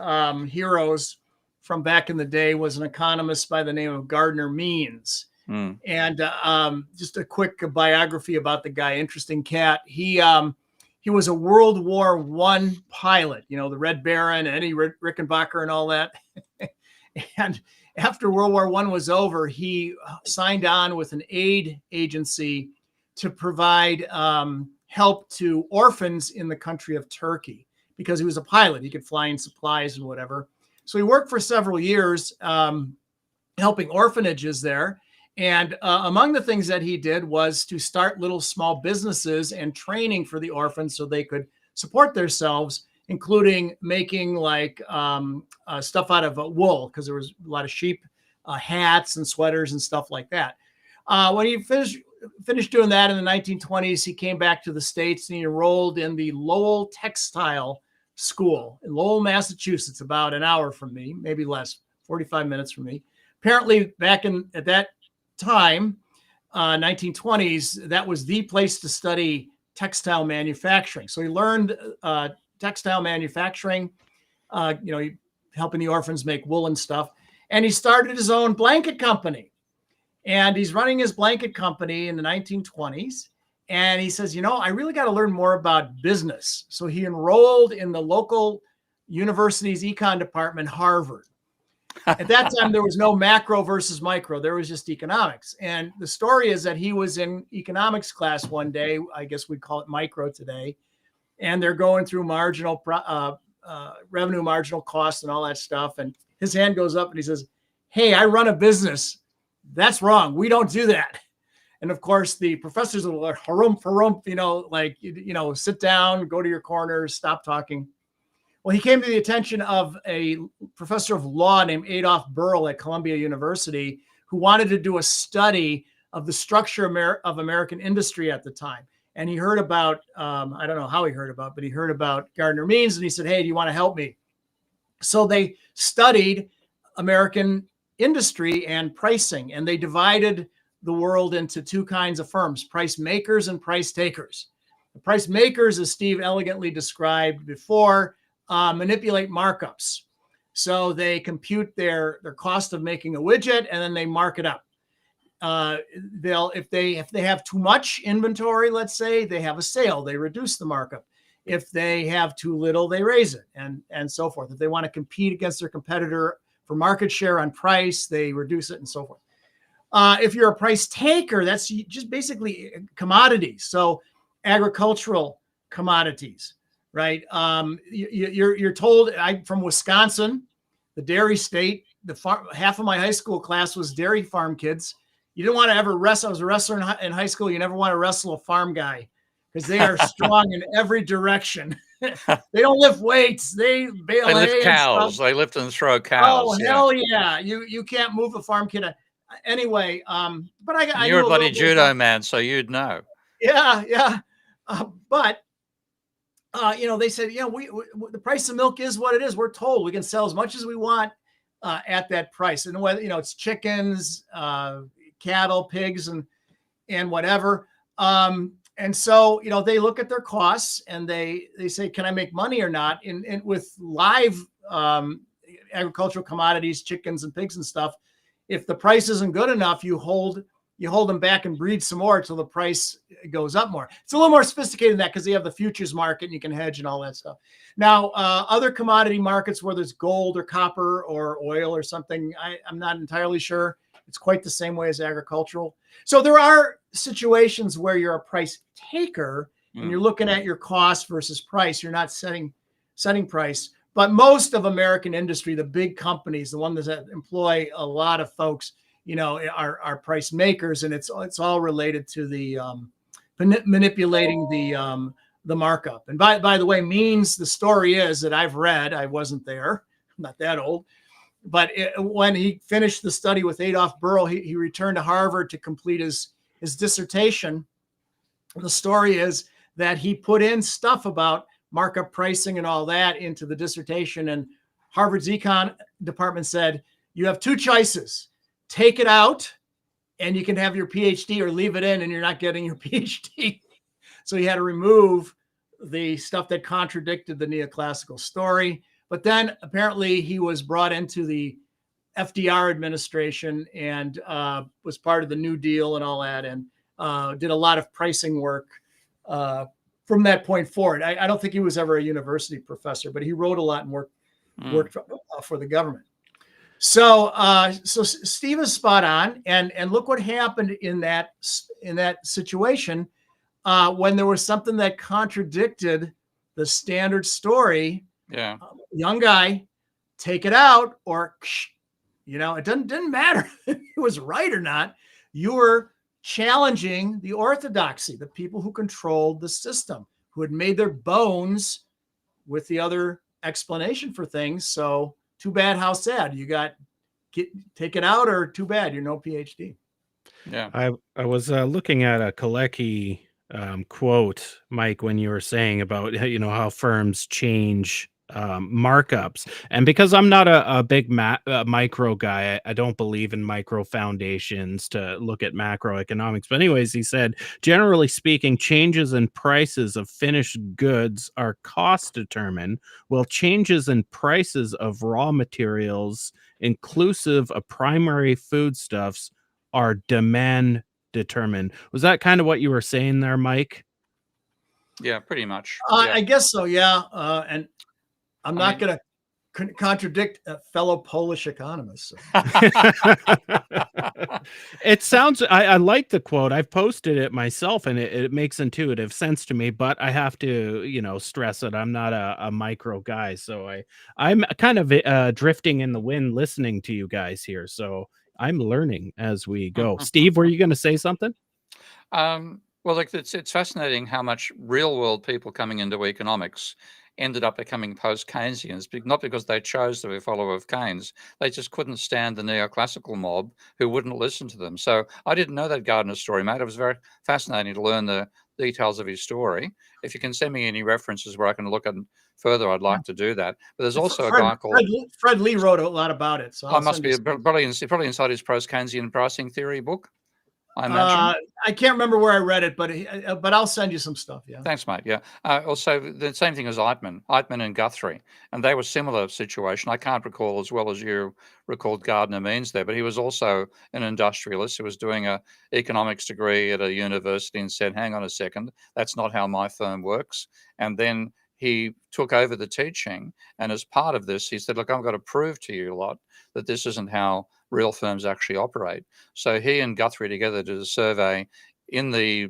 heroes from back in the day was an economist by the name of Gardner Means. And just a quick biography about the guy. Interesting cat. He was a World War I pilot, you know, the Red Baron, Eddie Rickenbacker and all that. And after World War I was over, he signed on with an aid agency to provide help to orphans in the country of Turkey, because he was a pilot. He could fly in supplies and whatever. So he worked for several years helping orphanages there. And among the things that he did was to start little small businesses and training for the orphans so they could support themselves, including making like stuff out of wool, because there was a lot of sheep, hats and sweaters and stuff like that. When he finished doing that in the 1920s, he came back to the States and he enrolled in the Lowell Textile School in Lowell, Massachusetts, about an hour from me, maybe less, 45 minutes from me. Apparently, back at that time, 1920s, that was the place to study textile manufacturing. So he learned textile manufacturing, helping the orphans make woolen stuff. And he started his own blanket company. And he's running his blanket company in the 1920s. And he says, I really got to learn more about business. So he enrolled in the local university's econ department, Harvard. At that time, there was no macro versus micro. There was just economics. And the story is that he was in economics class one day. I guess we'd call it micro today. And they're going through revenue, marginal cost, and all that stuff. And his hand goes up and he says, "Hey, I run a business. That's wrong. We don't do that." And of course, the professors are like, harumph, sit down, go to your corner, stop talking. Well, he came to the attention of a professor of law named Adolph Burl at Columbia University, who wanted to do a study of the structure of American industry at the time. And he heard about, I don't know how he heard about, but he heard about Gardner Means, and he said, "Hey, do you want to help me?" So they studied American industry and pricing, and they divided the world into two kinds of firms: price makers and price takers. The price makers, as Steve elegantly described before, manipulate markups. So they compute their cost of making a widget, and then they mark it up. If they have too much inventory, let's say, they have a sale, they reduce the markup. If they have too little, they raise it, and so forth. If they want to compete against their competitor for market share on price, they reduce it, and so forth. If you're a price taker, that's just basically commodities. So agricultural commodities, right? You're told, I'm from Wisconsin, the dairy state. Half of my high school class was dairy farm kids. You didn't want to ever wrestle. I was a wrestler in high school. You never want to wrestle a farm guy, because they are strong in every direction. They don't lift weights. They bale They lift hay and cows. stuff. They lift and throw Oh, cows. Yeah. hell yeah. You can't move a farm kid. Anyway, but And I you're knew a a bloody little bit judo about, man, so you'd know. yeah. But they said, we the price of milk is what it is. We're told we can sell as much as we want at that price. And whether, it's chickens, cattle, pigs, and whatever. And so, they look at their costs and they say, can I make money or not? And with live agricultural commodities, chickens and pigs and stuff, if the price isn't good enough, you hold them back and breed some more until the price goes up more. It's a little more sophisticated than that because you have the futures market and you can hedge and all that stuff. Now, other commodity markets, whether it's gold or copper or oil or something, I'm not entirely sure. It's quite the same way as agricultural. So there are situations where you're a price taker and you're looking at your cost versus price. You're not setting price. But most of American industry, the big companies, the ones that employ a lot of folks, are price makers, and it's all related to the manipulating the markup. And by the way, means the story is that I've read, I wasn't there, I'm not that old, but when he finished the study with Adolf Berle, he returned to Harvard to complete his dissertation. The story is that he put in stuff about markup pricing and all that into the dissertation, and Harvard's econ department said, you have two choices. Take it out and you can have your PhD, or leave it in and you're not getting your PhD. So he had to remove the stuff that contradicted the neoclassical story. But then apparently he was brought into the FDR administration and was part of the New Deal and all that, and did a lot of pricing work from that point forward. I don't think he was ever a university professor, but he wrote a lot and worked for the government. So Steve is spot on, and look what happened in that situation when there was something that contradicted the standard story. Yeah, young guy, take it out, or it didn't matter if it was right or not. You were challenging the orthodoxy, the people who controlled the system, who had made their bones with the other explanation for things. So too bad, how sad. You got take it out, or too bad, you're no PhD. yeah. I was looking at a Kalecki quote, Mike, when you were saying about how firms change markups, and because I'm not a big micro guy, I don't believe in micro foundations to look at macroeconomics. But anyways, he said, generally speaking, changes in prices of finished goods are cost determined, while changes in prices of raw materials, inclusive of primary foodstuffs, are demand determined. Was that kind of what you were saying there, Mike? Yeah, pretty much. I guess so, yeah. And I'm not going to contradict a fellow Polish economist. So. It sounds, I like the quote. I've posted it myself, and it makes intuitive sense to me, but I have to, stress that I'm not a micro guy. So I'm kind of drifting in the wind listening to you guys here. So I'm learning as we go. Steve, were you going to say something? Well, it's fascinating how much real world people coming into economics ended up becoming post-Keynesians, not because they chose to be a follower of Keynes. They just couldn't stand the neoclassical mob who wouldn't listen to them. So I didn't know that Gardner story, mate. It was very fascinating to learn the details of his story. If you can send me any references where I can look at further, I'd like to do that. But there's also a guy called Fred Lee wrote a lot about it. So I must be probably inside his post-Keynesian pricing theory book, I imagine. I can't remember where I read it, but I'll send you some stuff. Yeah. Thanks, mate. Yeah. Also, the same thing as Eitman and Guthrie, and they were similar situation. I can't recall as well as you recalled Gardner Means there, but he was also an industrialist who was doing a economics degree at a university and said, "Hang on a second, that's not how my firm works." And then he took over the teaching, and as part of this, he said, "Look, I've got to prove to you lot that this isn't how real firms actually operate." So he and Guthrie together did a survey in the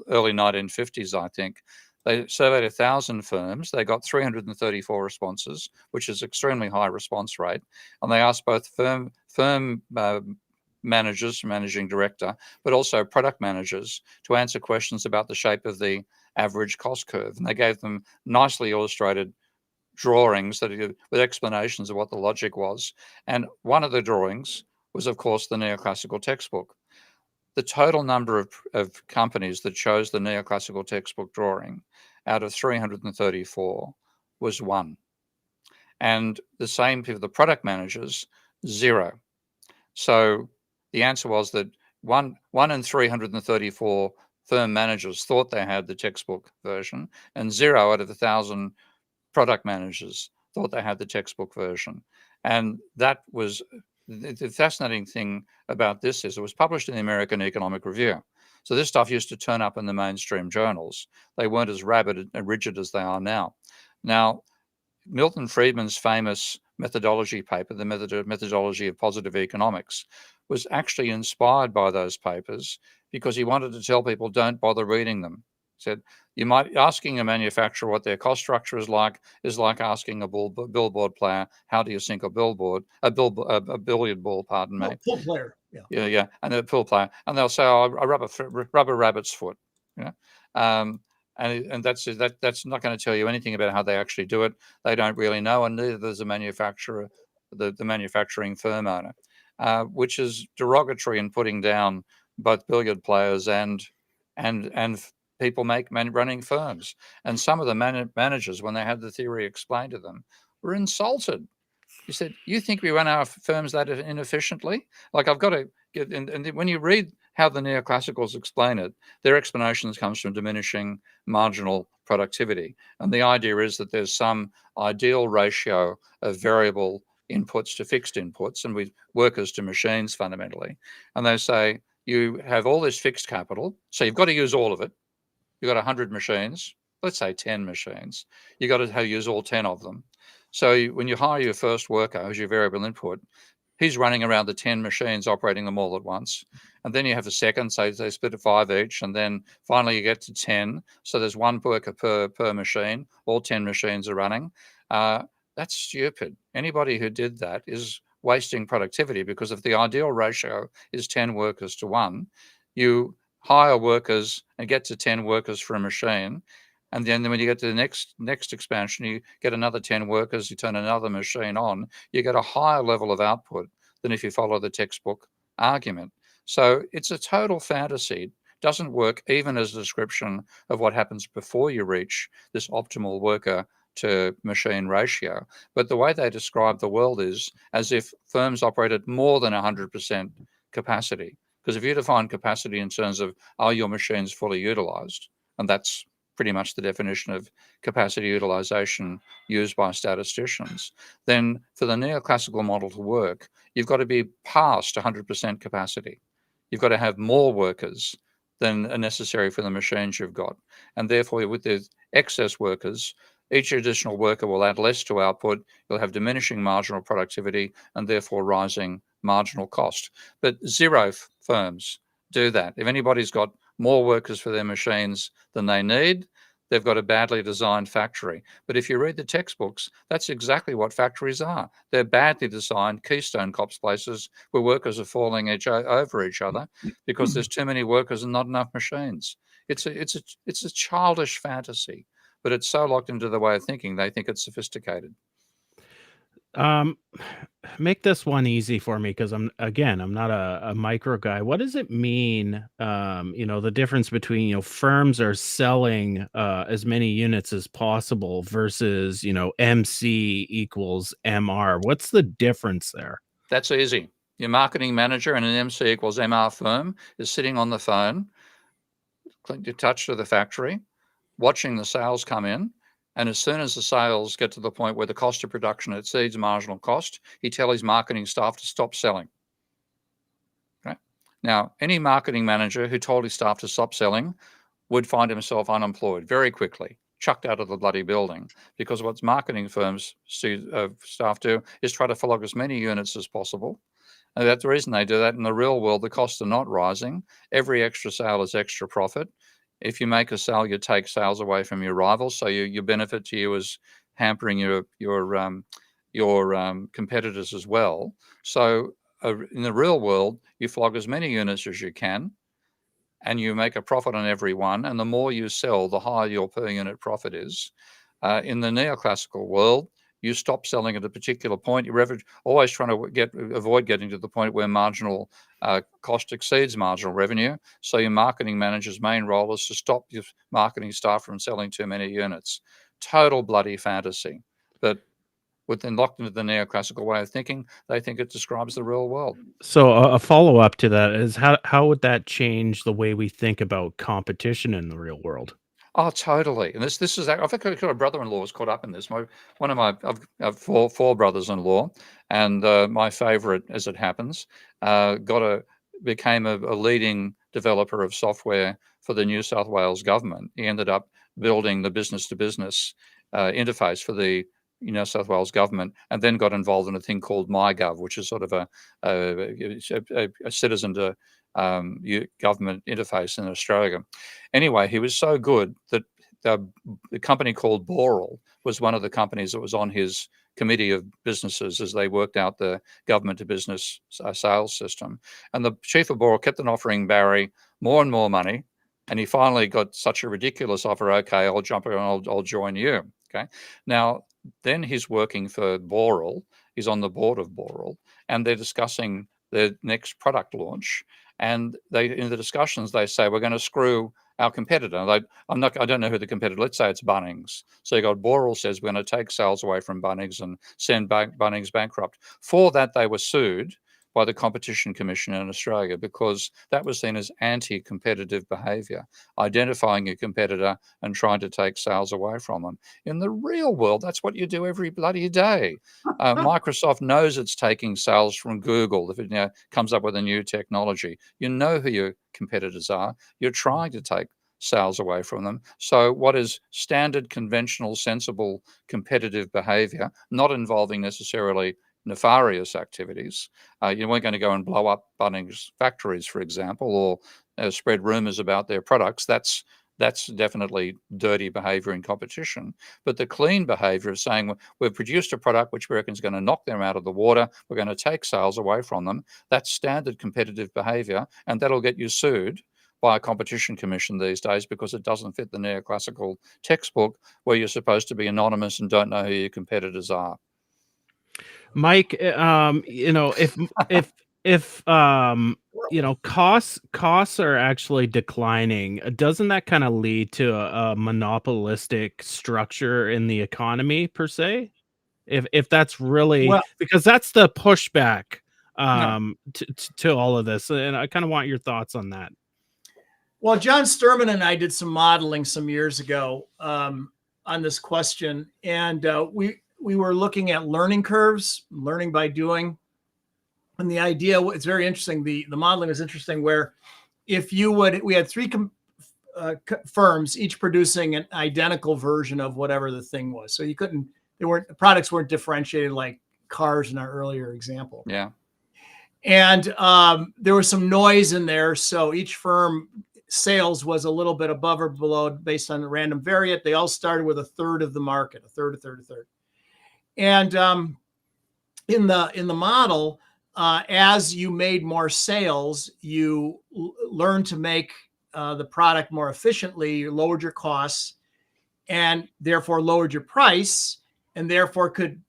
early 1950s, I think. They surveyed 1,000 firms. They got 334 responses, which is extremely high response rate. And they asked both firm managers, managing director, but also product managers to answer questions about the shape of the average cost curve. And they gave them nicely illustrated drawings with explanations of what the logic was. And one of the drawings was, of course, the neoclassical textbook. The total number of companies that chose the neoclassical textbook drawing out of 334 was 1. And the same for the product managers, 0. So the answer was that one in 334 firm managers thought they had the textbook version, and 0 out of 1,000 product managers thought they had the textbook version. And that was the fascinating thing about this is it was published in the American Economic Review. So this stuff used to turn up in the mainstream journals. They weren't as rabid and rigid as they are now. Now, Milton Friedman's famous methodology paper, the methodology of positive economics, was actually inspired by those papers because he wanted to tell people don't bother reading them. He said, asking a manufacturer what their cost structure is like asking a billboard player, how do you sink a billiard ball, pardon me. Pool player. Yeah. And a pool player. And they'll say, oh, a rubber rabbit's foot. And that's not going to tell you anything about how they actually do it. They don't really know, and neither does the manufacturer, the manufacturing firm owner, which is derogatory in putting down both billiard players and people running firms. And some of the managers, when they had the theory explained to them, were insulted. You said, you think we run our firms that inefficiently? Like, I've got to get, and when you read how the neoclassicals explain it, their explanations comes from diminishing marginal productivity. And the idea is that there's some ideal ratio of variable inputs to fixed inputs, and with workers to machines fundamentally. And they say, you have all this fixed capital, so you've got to use all of it. You've got 100 machines, let's say 10 machines. You've got to use all 10 of them. So when you hire your first worker as your variable input, he's running around the 10 machines, operating them all at once. And then you have a second, so they split at 5 each. And then finally you get to 10. So there's 1 worker per machine. All 10 machines are running. That's stupid. Anybody who did that is wasting productivity, because if the ideal ratio is 10 workers to 1, you hire workers and get to 10 workers for a machine. And then when you get to the next expansion, you get another 10 workers, you turn another machine on, you get a higher level of output than if you follow the textbook argument. So it's a total fantasy. It doesn't work even as a description of what happens before you reach this optimal worker to machine ratio. But the way they describe the world is as if firms operated more than 100% capacity. Because if you define capacity in terms of, are your machines fully utilized? And that's pretty much the definition of capacity utilization used by statisticians, then for the neoclassical model to work, you've got to be past 100% capacity. You've got to have more workers than are necessary for the machines you've got. And therefore, with the excess workers, each additional worker will add less to output. You'll have diminishing marginal productivity and therefore rising marginal cost. But 0 firms do that. If anybody's got more workers for their machines than they need, they've got a badly designed factory. But if you read the textbooks, that's exactly what factories are. They're badly designed Keystone Cops places where workers are falling over each other because there's too many workers and not enough machines. It's a childish fantasy, but it's so locked into the way of thinking, they think it's sophisticated. Make this one easy for me, because I'm not a micro guy. What does it mean? The difference between, firms are selling as many units as possible versus, MC equals MR. What's the difference there? That's easy. Your marketing manager in an MC equals MR firm is sitting on the phone, attached to the factory, watching the sales come in. And as soon as the sales get to the point where the cost of production exceeds marginal cost, he tells his marketing staff to stop selling. Okay? Now, any marketing manager who told his staff to stop selling would find himself unemployed very quickly, chucked out of the bloody building, because what marketing firms staff do is try to flog as many units as possible. And that's the reason they do that. In the real world, the costs are not rising. Every extra sale is extra profit. If you make a sale, you take sales away from your rivals, so your benefit to you is hampering your competitors as well. So in the real world, you flog as many units as you can. and you make a profit on every one. And the more you sell, the higher your per unit profit is. In the neoclassical world, you stop selling at a particular point. You're always trying to avoid getting to the point where marginal cost exceeds marginal revenue. So your marketing manager's main role is to stop your marketing staff from selling too many units. Total bloody fantasy. But within locked into the neoclassical way of thinking, they think it describes the real world. So a follow-up to that is how would that change the way we think about competition in the real world? Oh, totally. And this is, I think my brother-in-law was caught up in this. I've four brothers-in-law, and my favorite, as it happens, became a leading developer of software for the New South Wales government. He ended up building the business-to-business interface for the New South Wales government, and then got involved in a thing called MyGov, which is sort of a citizen to government interface in Australia. Anyway, he was so good that the company called Boral was one of the companies that was on his committee of businesses as they worked out the government to business sales system. And the chief of Boral kept on offering Barry more and more money. And he finally got such a ridiculous offer. Okay, I'll jump in, I'll join you. Okay. Now, then he's working for Boral. He's on the board of Boral, and they're discussing their next product launch. And in the discussions, they say, we're going to screw our competitor. I don't know who the competitor, let's say it's Bunnings. So you got Boral says, we're going to take sales away from Bunnings and send Bunnings bankrupt. For that, they were sued by the Competition Commission in Australia because that was seen as anti-competitive behaviour, identifying a competitor and trying to take sales away from them. In the real world, that's what you do every bloody day. Microsoft knows it's taking sales from Google if it comes up with a new technology. You know who your competitors are. You're trying to take sales away from them. So what is standard, conventional, sensible, competitive behaviour, not involving necessarily nefarious activities. You weren't going to go and blow up Bunnings factories, for example, or spread rumours about their products. That's definitely dirty behaviour in competition. But the clean behaviour of saying, we've produced a product which we reckon is going to knock them out of the water, we're going to take sales away from them, that's standard competitive behaviour, and that'll get you sued by a competition commission these days because it doesn't fit the neoclassical textbook where you're supposed to be anonymous and don't know who your competitors are. Mike, if costs are actually declining, doesn't that kind of lead to a monopolistic structure in the economy per se? If that's really, Well, because that's the pushback no. to all of this, and I kind of want your thoughts on that. Well, John Sturman and I did some modeling some years ago on this question, and we were looking at learning curves, learning by doing, and the idea, it's very interesting. The modeling is interesting where if you would, we had three firms, each producing an identical version of whatever the thing was. So the products weren't differentiated like cars in our earlier example. Yeah. And there was some noise in there. So each firm sales was a little bit above or below based on the random variant. They all started with a third of the market, a third. And in the model, as you made more sales, you learned to make the product more efficiently. You lowered your costs and therefore lowered your price and therefore could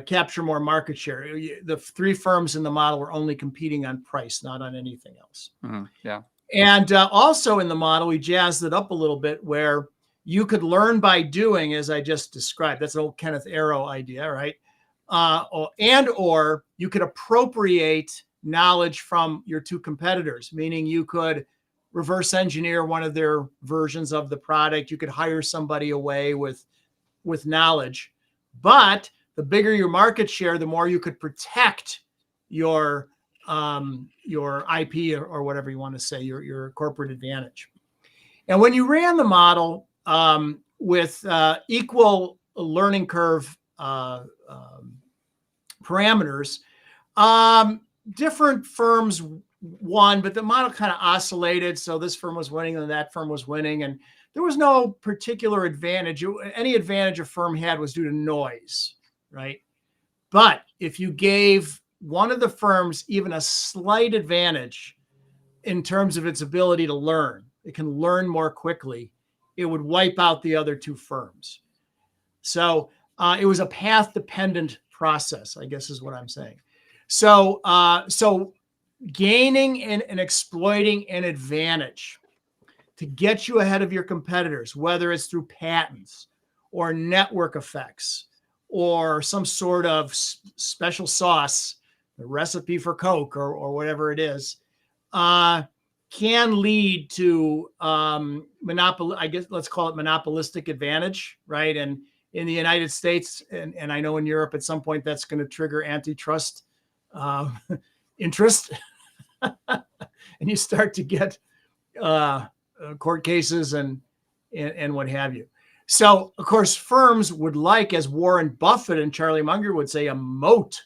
capture more market share. The three firms in the model were only competing on price, not on anything else. Yeah. And also in the model, we jazzed it up a little bit where you could learn by doing, as I just described. That's an old Kenneth Arrow idea, right? Or you could appropriate knowledge from your two competitors, meaning you could reverse engineer one of their versions of the product. You could hire somebody away with knowledge. But the bigger your market share, the more you could protect your IP or whatever you want to say, your corporate advantage. And when you ran the model with equal learning curve parameters, different firms won, but the model kind of oscillated. So this firm was winning and that firm was winning. And there was no particular advantage. Any advantage a firm had was due to noise, right? But if you gave one of the firms even a slight advantage, in terms of its ability to learn. It can learn more quickly. It would wipe out the other two firms. So it was a path-dependent process, I guess is what I'm saying. So gaining and exploiting an advantage to get you ahead of your competitors, whether it's through patents or network effects or some sort of special sauce, the recipe for Coke or whatever it is, can lead to monopoly. I guess let's call it monopolistic advantage, right? And in the United States, and I know in Europe at some point that's going to trigger antitrust interest, and you start to get court cases and what have you. So, of course, firms would like, as Warren Buffett and Charlie Munger would say, a moat,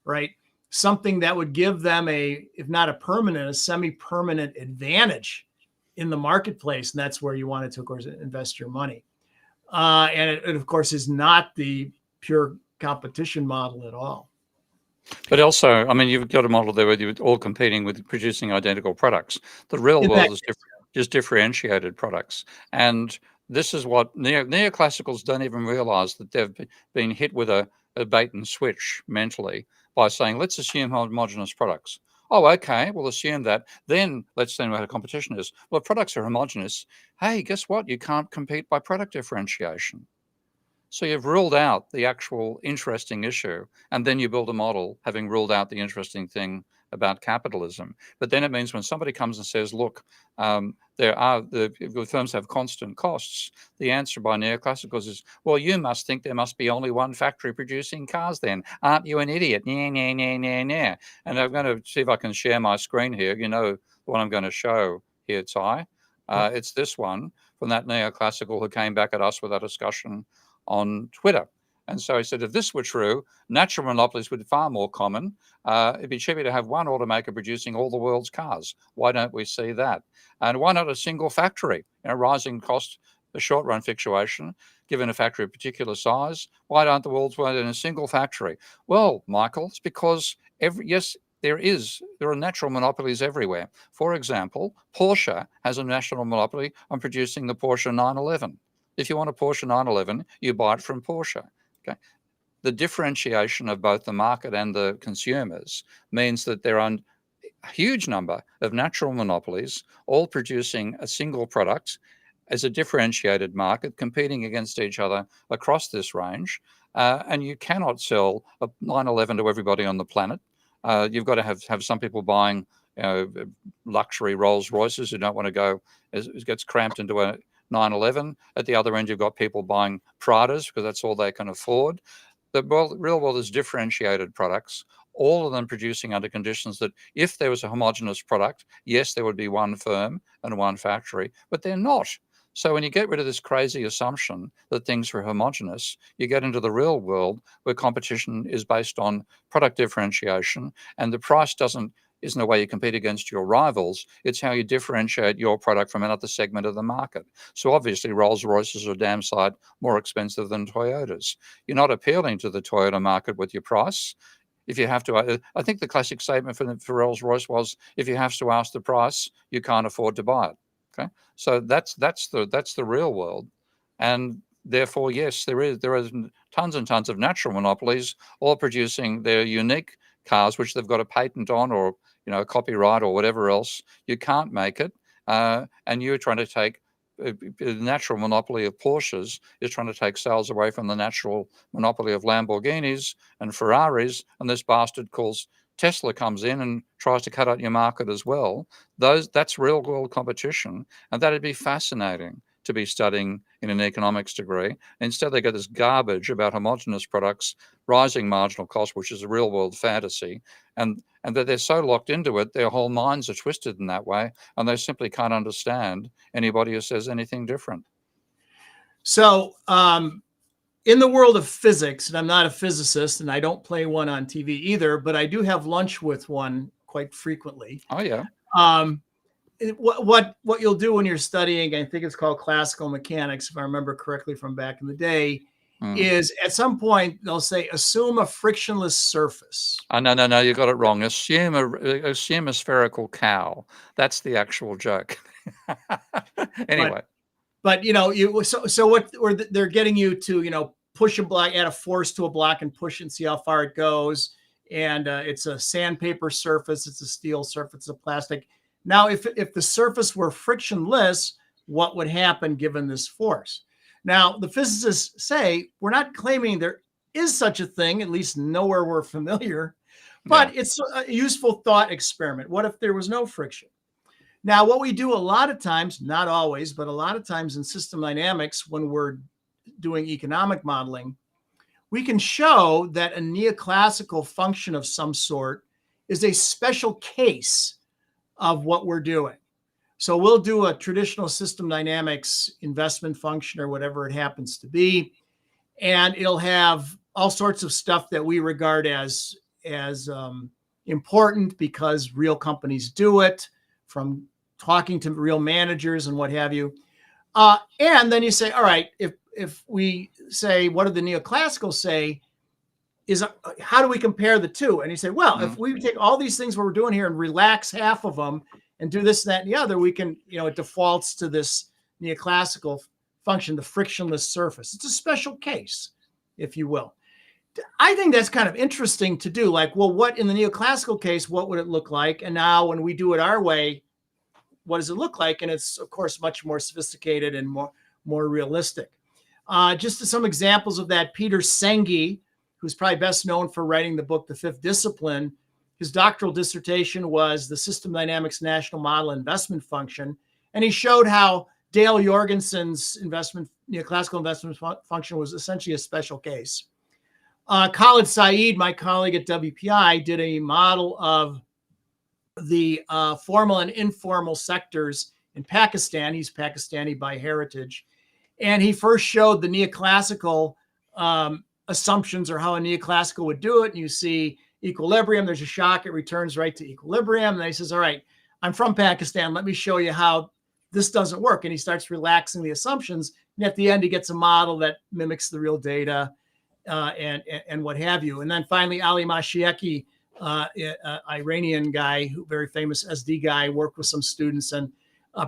right? Something that would give them a, if not a permanent, a semi-permanent advantage in the marketplace. And that's where you wanted to, of course, invest your money. And it, of course, is not the pure competition model at all. But also, I mean, you've got a model there where you're all competing with producing identical products. The real world is differentiated products. And this is what neoclassicals don't even realize, that they've been hit with a bait and switch mentally by saying, let's assume homogeneous products. Oh, okay, we'll assume that. Then let's think about how competition is. Well, if products are homogeneous, hey, guess what? You can't compete by product differentiation. So you've ruled out the actual interesting issue, and then you build a model having ruled out the interesting thing about capitalism. But then it means when somebody comes and says, look, the firms have constant costs, the answer by neoclassicals is, well, you must think there must be only one factory producing cars then. Aren't you an idiot? Nah, nah, nah, nah, nah. And I'm going to see if I can share my screen here. You know what I'm going to show here, Ty. It's this one from that neoclassical who came back at us with that discussion on Twitter. And so he said, if this were true, natural monopolies would be far more common. It'd be cheaper to have one automaker producing all the world's cars. Why don't we see that? And why not a single factory? Rising cost, the short run fluctuation, given a factory of particular size. Why don't the world's world in a single factory? Well, Michael, it's because there are natural monopolies everywhere. For example, Porsche has a national monopoly on producing the Porsche 911. If you want a Porsche 911, you buy it from Porsche. Okay. The differentiation of both the market and the consumers means that there are a huge number of natural monopolies, all producing a single product as a differentiated market, competing against each other across this range. And you cannot sell a 911 to everybody on the planet. You've got to have some people buying luxury Rolls Royces who don't want to go, it gets cramped into a 911. At the other end, you've got people buying Pradas because that's all they can afford. The real world is differentiated products, all of them producing under conditions that if there was a homogeneous product, yes, there would be one firm and one factory, but they're not. So when you get rid of this crazy assumption that things are homogeneous, you get into the real world where competition is based on product differentiation, and the price isn't a way you compete against your rivals. It's how you differentiate your product from another segment of the market. So obviously Rolls Royces are damn sight more expensive than Toyotas. You're not appealing to the Toyota market with your price. If you have to, I think the classic statement for Rolls Royce was, if you have to ask the price, you can't afford to buy it. Okay, so that's the real world, and therefore, yes, there are tons and tons of natural monopolies, all producing their unique cars, which they've got a patent on, or copyright, or whatever else. You can't make it, and you're trying to take the natural monopoly of Porsches is trying to take sales away from the natural monopoly of Lamborghinis and Ferraris, and this bastard calls Tesla comes in and tries to cut out your market as well. That's real world competition, and that'd be fascinating to be studying in an economics degree. Instead, they get this garbage about homogeneous products, rising marginal cost, which is a real world fantasy, and that they're so locked into it, their whole minds are twisted in that way, and they simply can't understand anybody who says anything different. So, in the world of physics, and I'm not a physicist and I don't play one on TV either, but I do have lunch with one quite frequently. Oh, yeah. What you'll do when you're studying, I think it's called classical mechanics, if I remember correctly from back in the day, is at some point they'll say, assume a frictionless surface. No, you got it wrong. Assume a spherical cow. That's the actual joke. Anyway. But so what they're getting you to, push a block, add a force to a block and push it and see how far it goes. And it's a sandpaper surface, it's a steel surface, it's a plastic. Now, if the surface were frictionless, what would happen given this force? Now, the physicists say we're not claiming there is such a thing, at least nowhere we're familiar, but it's a useful thought experiment. What if there was no friction? Now, what we do a lot of times, not always, but a lot of times in system dynamics, when we're doing economic modeling, we can show that a neoclassical function of some sort is a special case of what we're doing. So we'll do a traditional system dynamics investment function or whatever it happens to be, and it'll have all sorts of stuff that we regard as important because real companies do it, from talking to real managers and what have you. And then you say, all right, if we say, what do the neoclassicals say, is how do we compare the two? And you say, well, if we take all these things what we're doing here and relax half of them and do this, that, and the other, we can, it defaults to this neoclassical function, the frictionless surface. It's a special case, if you will. I think that's kind of interesting to do. Like, well, what in the neoclassical case, what would it look like? And now when we do it our way, what does it look like? And it's, of course, much more sophisticated and more realistic. Just some examples of that. Peter Senge, who's probably best known for writing the book, The Fifth Discipline, his doctoral dissertation was the System Dynamics National Model Investment Function. And he showed how Dale Jorgensen's neoclassical investment function was essentially a special case. Khalid Saeed, my colleague at WPI, did a model of the formal and informal sectors in Pakistan. He's Pakistani by heritage. And he first showed the neoclassical assumptions, or how a neoclassical would do it. And you see equilibrium, there's a shock, it returns right to equilibrium. And then he says, all right, I'm from Pakistan, let me show you how this doesn't work. And he starts relaxing the assumptions. And at the end, he gets a model that mimics the real data and what have you. And then finally, Ali Mashieki, Iranian guy, who very famous SD guy, worked with some students and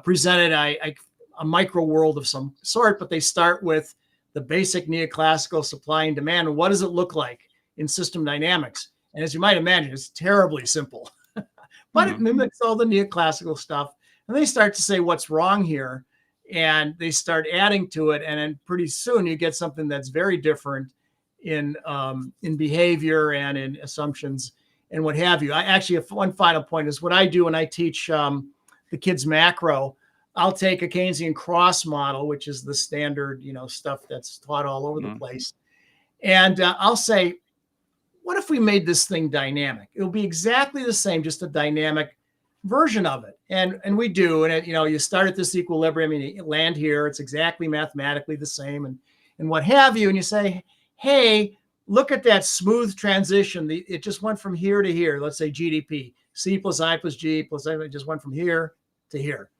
presented a micro world of some sort, but they start with the basic neoclassical supply and demand. And what does it look like in system dynamics? And as you might imagine, it's terribly simple, but it mimics all the neoclassical stuff. And they start to say, what's wrong here? And they start adding to it. And then pretty soon you get something that's very different in behavior and in assumptions and what have you. I actually, one final point is what I do when I teach the kids macro. I'll take a Keynesian cross model, which is the standard, stuff that's taught all over the place. And I'll say, what if we made this thing dynamic? It'll be exactly the same, just a dynamic version of it. And we do. And, you start at this equilibrium and you land here. It's exactly mathematically the same and what have you. And you say, hey, look at that smooth transition. It just went from here to here. Let's say GDP, C plus I plus G plus I, it just went from here to here.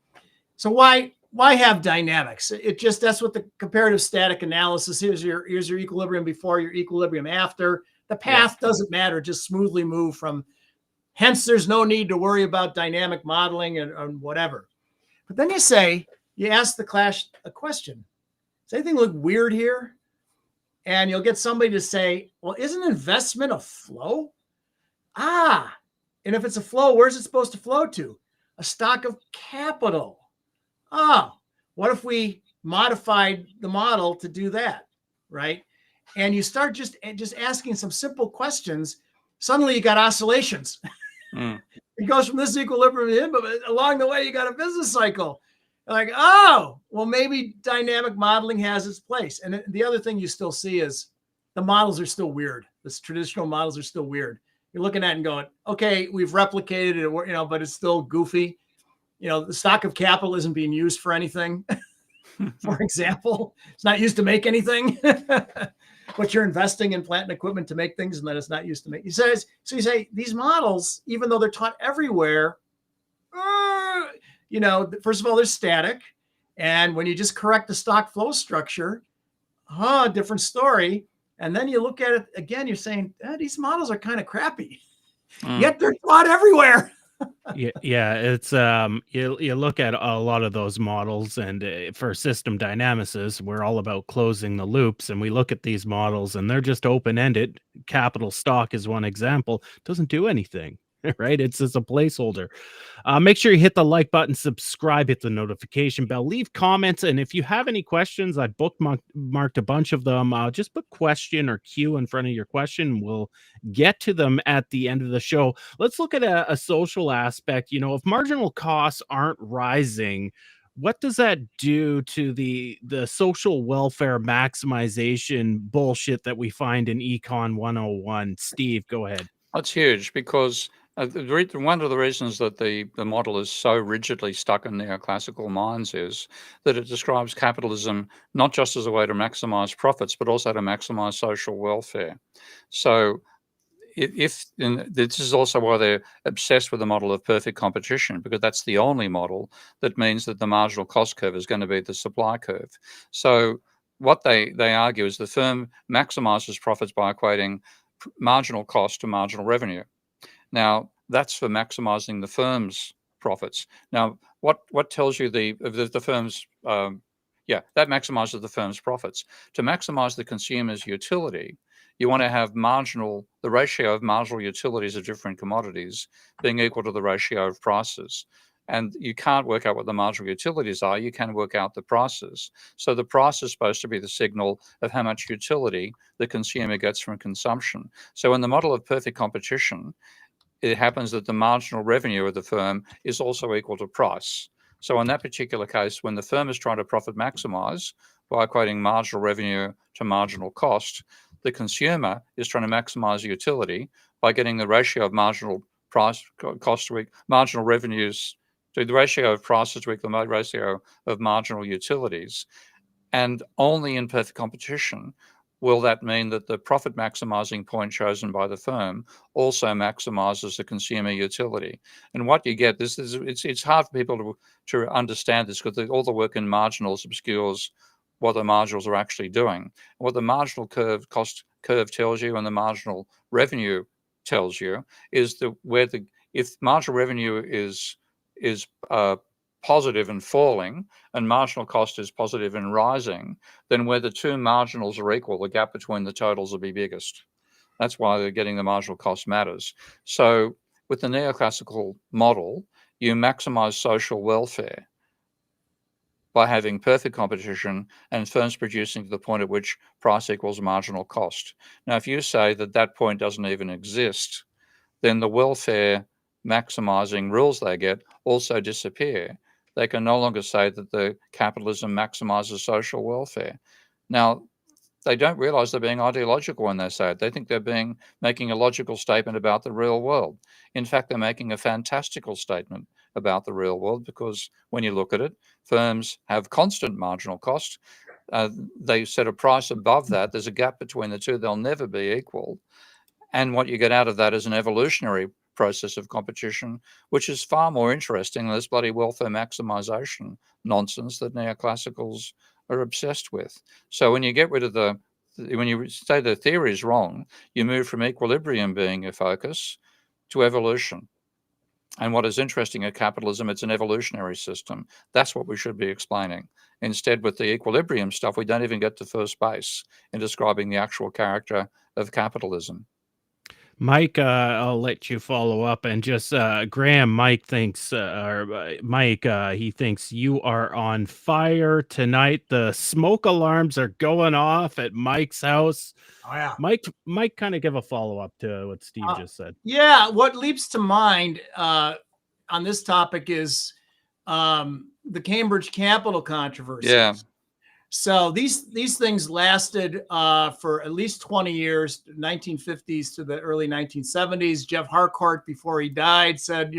So why have dynamics? That's what the comparative static analysis is. Here's your equilibrium before, your equilibrium after. The path doesn't matter, just smoothly move from. Hence, there's no need to worry about dynamic modeling and whatever. But then you ask the class a question. Does anything look weird here? And you'll get somebody to say, well, isn't investment a flow? And if it's a flow, where's it supposed to flow to? A stock of capital. What if we modified the model to do that, right? And you start just asking some simple questions. Suddenly you got oscillations. It goes from this equilibrium to him, but along the way you got a business cycle. Like, well, maybe dynamic modeling has its place. And the other thing you still see is the models are still weird. The traditional models are still weird. You're looking at it and going, okay, we've replicated it, but it's still goofy. The stock of capital isn't being used for anything. For example, it's not used to make anything. But you're investing in plant and equipment to make things, and then it's not used to make. So you say these models, even though they're taught everywhere, first of all, they're static. And when you just correct the stock flow structure, different story. And then you look at it again, you're saying, these models are kind of crappy, yet they're taught everywhere. Yeah, it's you look at a lot of those models, and for system dynamicists, we're all about closing the loops, and we look at these models, and they're just open ended. Capital stock is one example; doesn't do anything, right? It's just a placeholder. Make sure you hit the like button, subscribe, hit the notification bell, leave comments. And if you have any questions, I marked a bunch of them. Just put question or Q in front of your question. We'll get to them at the end of the show. Let's look at a social aspect. You know, if marginal costs aren't rising, what does that do to the social welfare maximization bullshit that we find in Econ 101? Steve, go ahead. That's huge because one of the reasons that the model is so rigidly stuck in neoclassical minds is that it describes capitalism not just as a way to maximize profits, but also to maximize social welfare. So and this is also why they're obsessed with the model of perfect competition, because that's the only model that means that the marginal cost curve is going to be the supply curve. So what they argue is the firm maximizes profits by equating marginal cost to marginal revenue. Now, that's for maximizing the firm's profits. Now, what tells you the firm's that maximizes the firm's profits. To maximize the consumer's utility, you want to have the ratio of marginal utilities of different commodities being equal to the ratio of prices. And you can't work out what the marginal utilities are. You can work out the prices. So the price is supposed to be the signal of how much utility the consumer gets from consumption. So in the model of perfect competition, it happens that the marginal revenue of the firm is also equal to price. So in that particular case, when the firm is trying to profit maximize by equating marginal revenue to marginal cost, the consumer is trying to maximize utility by getting the ratio of marginal revenues to the ratio of prices to equal the ratio of marginal utilities. And only in perfect competition will that mean that the profit maximizing point chosen by the firm also maximizes the consumer utility. And what you get, it's hard for people to understand this because all the work in marginals obscures what the marginals are actually doing. What the marginal cost curve tells you and the marginal revenue tells you is that if marginal revenue is positive and falling, and marginal cost is positive and rising, then where the two marginals are equal, the gap between the totals will be biggest. That's why they're getting the marginal cost matters. So with the neoclassical model, you maximize social welfare by having perfect competition and firms producing to the point at which price equals marginal cost. Now, if you say that point doesn't even exist, then the welfare maximizing rules they get also disappear. They can no longer say that the capitalism maximizes social welfare. Now, they don't realize they're being ideological when they say it. They think they're making a logical statement about the real world. In fact, they're making a fantastical statement about the real world because when you look at it, firms have constant marginal cost. They set a price above that. There's a gap between the two. They'll never be equal. And what you get out of that is an evolutionary process of competition, which is far more interesting than this bloody welfare maximization nonsense that neoclassicals are obsessed with. So when you get rid of when you say the theory is wrong, you move from equilibrium being your focus to evolution. And what is interesting at capitalism, it's an evolutionary system. That's what we should be explaining. Instead, with the equilibrium stuff, we don't even get to first base in describing the actual character of capitalism. Mike, I'll let you follow up, and just Graham. Mike thinks, he thinks you are on fire tonight. The smoke alarms are going off at Mike's house. Oh yeah, Mike, kind of give a follow up to what Steve just said. Yeah, what leaps to mind on this topic is the Cambridge Capital controversy. Yeah. So these things lasted for at least 20 years, 1950s to the early 1970s. Jeff Harcourt, before he died, said,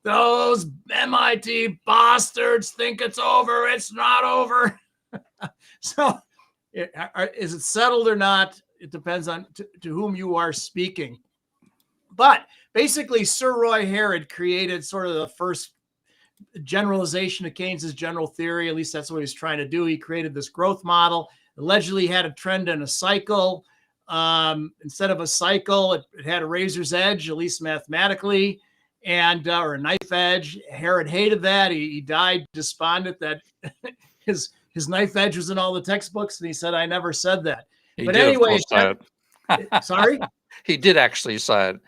those MIT bastards think it's over. It's not over. So is it settled or not? It depends on to whom you are speaking. But basically, Sir Roy Harrod created sort of the first generalization of Keynes's general theory. At least that's what he's trying to do. He created this growth model allegedly had a trend and a cycle. Instead of a cycle, it had a razor's edge, at least mathematically, and or a knife edge. Herod hated that. He died despondent that his knife edge was in all the textbooks, and he said, "I never said that." He But did, of anyway, course, say it. sorry. He did actually say it.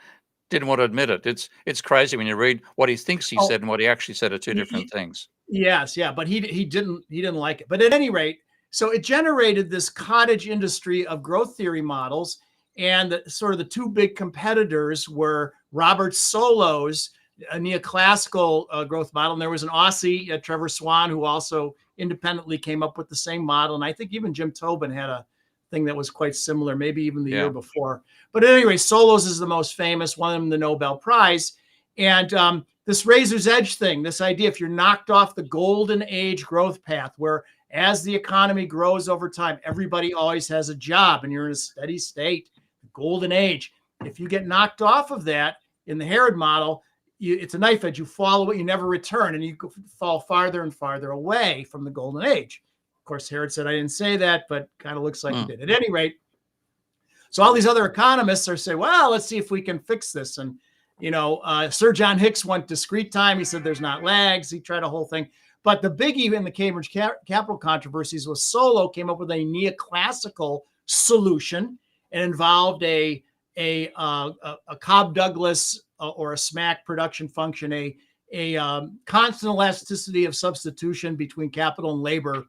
Didn't want to admit it. It's crazy when you read what he thinks he said and what he actually said are two different things. Yes, yeah, but he didn't like it. But at any rate, so it generated this cottage industry of growth theory models, and the two big competitors were Robert Solow's a neoclassical growth model, and there was an Aussie, Trevor Swan, who also independently came up with the same model. And I think even Jim Tobin had a thing that was quite similar, maybe even the year before. But anyway, Solow's is the most famous, won him the Nobel Prize. And this razor's edge thing, this idea, if you're knocked off the golden age growth path, where as the economy grows over time, everybody always has a job and you're in a steady state, golden age. If you get knocked off of that in the Herod model, it's a knife edge. You follow it, you never return, and you fall farther and farther away from the golden age. Of course, Herod said, I didn't say that, but kind of looks like he did. At any rate, so all these other economists are saying, well, let's see if we can fix this. And, Sir John Hicks went discrete time. He said there's not lags. He tried a whole thing. But the biggie in the Cambridge capital controversies was Solow came up with a neoclassical solution and involved a Cobb-Douglas or a SMAC production function, a constant elasticity of substitution between capital and labor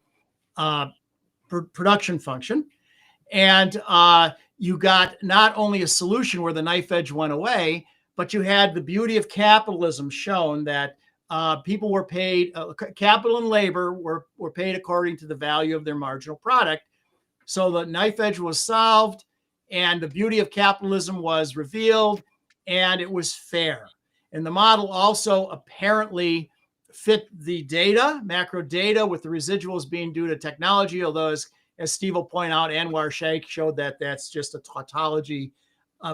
production function. And you got not only a solution where the knife edge went away, but you had the beauty of capitalism shown that people were paid, capital and labor were paid according to the value of their marginal product. So the knife edge was solved, and the beauty of capitalism was revealed, and it was fair. And the model also apparently fit the data, macro data, with the residuals being due to technology, although as Steve will point out, Anwar Shaikh showed that that's just a tautology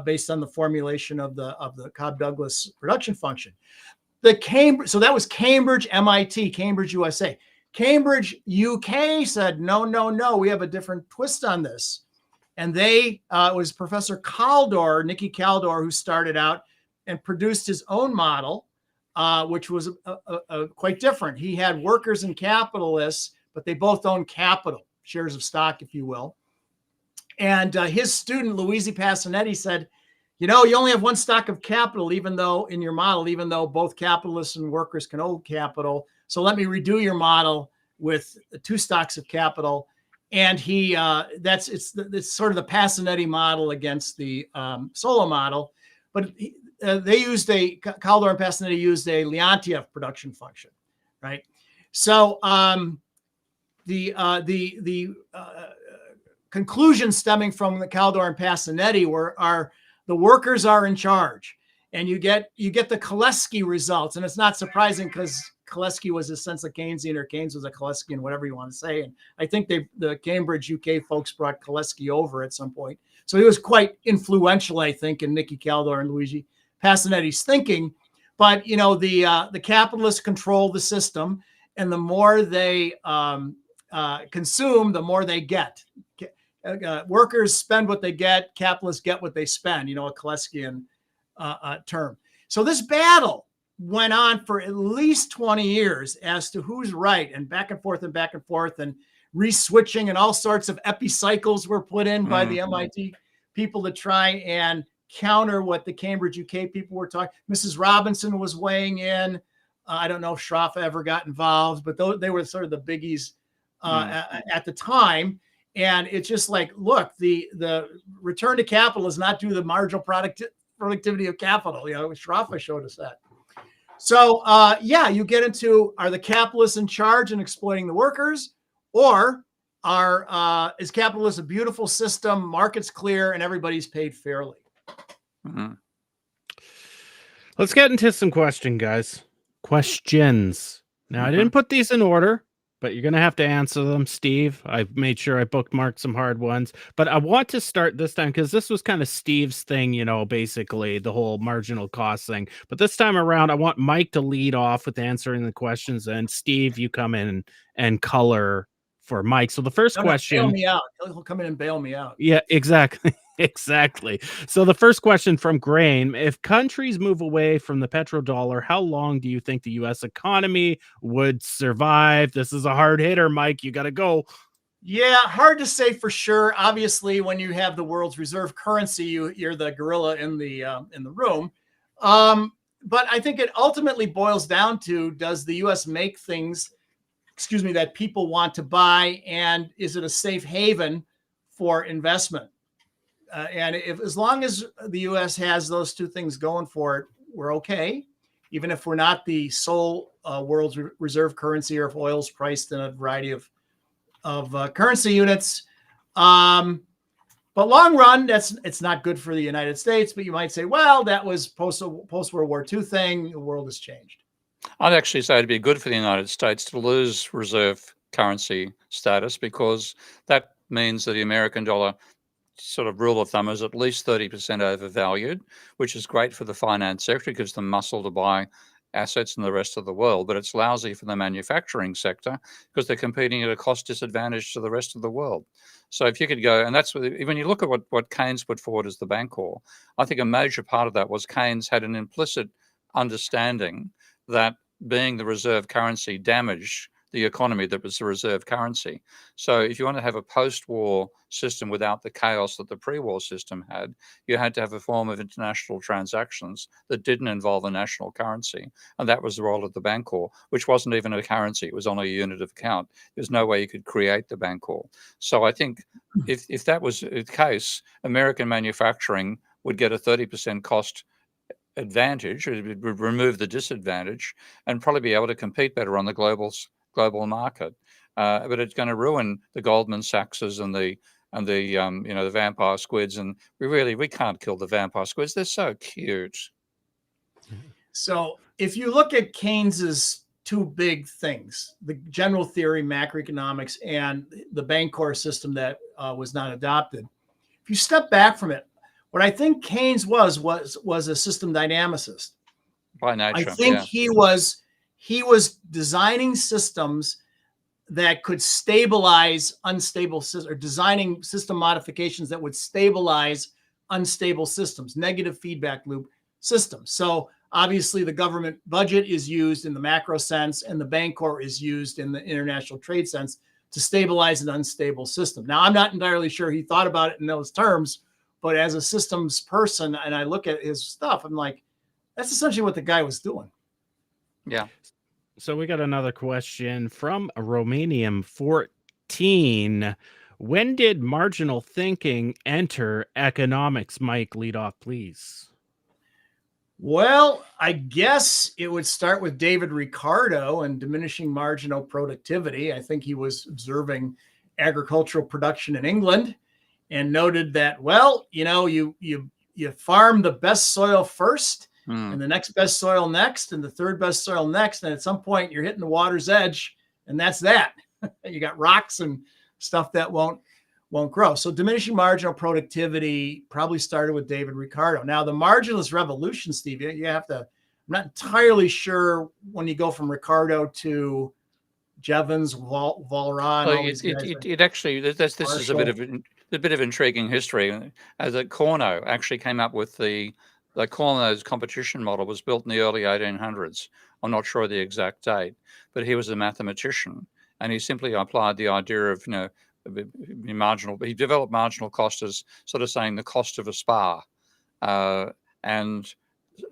based on the formulation of the Cobb-Douglas production function. So that was Cambridge, MIT, Cambridge, USA. Cambridge, UK said, no, we have a different twist on this. And it was Professor Kaldor, Nicky Kaldor, who started out and produced his own model, which was quite different. He had workers and capitalists, but they both owned capital, shares of stock, if you will. And his student, Luigi Passanetti, said, you only have one stock of capital, even though in your model, even though both capitalists and workers can own capital. So let me redo your model with two stocks of capital. And it's sort of the Passanetti model against the Solow model. But Kaldor and Passanetti used a Leontief production function, right? So the conclusions stemming from the Kaldor and Passanetti are the workers are in charge, and you get the Koleski results. And it's not surprising because Koleski was essentially Keynesian, or Keynes was a Koleskian, whatever you want to say. And I think the Cambridge, UK folks brought Koleski over at some point. So he was quite influential, I think, in Nicky Kaldor and Luigi Passanetti's thinking. But, the capitalists control the system, and the more they consume, the more they get. Workers spend what they get, capitalists get what they spend, a Koleskian term. So this battle went on for at least 20 years as to who's right, and back and forth, and re-switching, and all sorts of epicycles were put in by the MIT people to try and counter what the Cambridge, UK people were talking. Mrs. Robinson was weighing in. I don't know if Schraffa ever got involved, but they were sort of the biggies at the time. And it's just like, look, the return to capital is not due to the marginal productivity of capital. Schraffa showed us that. So, you get into, are the capitalists in charge and exploiting the workers, or is capitalism a beautiful system, market's clear, and everybody's paid fairly? Mm-hmm. Let's get into some questions. Now, I didn't put these in order, but you're going to have to answer them, Steve. I've made sure I bookmarked some hard ones, but I want to start this time because this was kind of Steve's thing, basically the whole marginal cost thing. But this time around, I want Mike to lead off with answering the questions, and Steve, you come in and color for Mike. So the first No, bail question, me out. He'll come in and bail me out. yeah, exactly. Exactly. So the first question from Grain, if countries move away from the petrodollar, how long do you think the US economy would survive? This is a hard hitter, Mike. You got to go. Yeah, hard to say for sure. Obviously, when you have the world's reserve currency, you're the gorilla in the room. But I think it ultimately boils down to: does the U.S. make things, that people want to buy, and is it a safe haven for investment? And as long as the U.S. has those two things going for it, we're okay. Even if we're not the sole world's reserve currency, or if oil's priced in a variety of currency units. But long run, it's not good for the United States. But you might say, well, that was post World War II thing. The world has changed. I'd actually say it'd be good for the United States to lose reserve currency status, because that means that the American dollar, sort of rule of thumb, is at least 30% overvalued, which is great for the finance sector. It gives them muscle to buy assets in the rest of the world, but it's lousy for the manufacturing sector because they're competing at a cost disadvantage to the rest of the world. So if you could go, and that's when you look at what Keynes put forward as the Bancor, I think a major part of that was Keynes had an implicit understanding that being the reserve currency damaged the economy that was the reserve currency. So if you want to have a post-war system without the chaos that the pre-war system had, you had to have a form of international transactions that didn't involve a national currency. And that was the role of the Bancor, which wasn't even a currency. It was on a unit of account. There's no way you could create the Bancor. So I think if that was the case, American manufacturing would get a 30% cost advantage. It would remove the disadvantage and probably be able to compete better on the global market. But it's going to ruin the Goldman Sachses and the the vampire squids. And we can't kill the vampire squids. They're so cute. So if you look at Keynes's two big things, the general theory, macroeconomics, and the Bancor system that was not adopted, if you step back from it, what I think Keynes was a system dynamicist. By nature, I think he was designing systems that could stabilize unstable systems, or designing system modifications that would stabilize unstable systems, negative feedback loop systems. So obviously the government budget is used in the macro sense, and the Bancor is used in the international trade sense to stabilize an unstable system. Now, I'm not entirely sure he thought about it in those terms, but as a systems person, and I look at his stuff, I'm like, that's essentially what the guy was doing. Yeah. So we got another question from Romanium 14. When did marginal thinking enter economics? Mike, lead off, please. Well, I guess it would start with David Ricardo and diminishing marginal productivity. I think he was observing agricultural production in England and noted that, well, you farm the best soil first, and the next best soil next, and the third best soil next, and at some point you're hitting the water's edge, and that's that. You got rocks and stuff that won't grow. So diminishing marginal productivity probably started with David Ricardo. Now the marginalist revolution, Steve, you have to, I'm not entirely sure when you go from Ricardo to Jevons, Walras. It actually, this is a bit of intriguing history. As Corno actually came up with the Corno's competition model was built in the early 1800s. I'm not sure the exact date, but he was a mathematician, and he simply applied the idea of marginal. He developed marginal cost as sort of saying the cost of a spa, and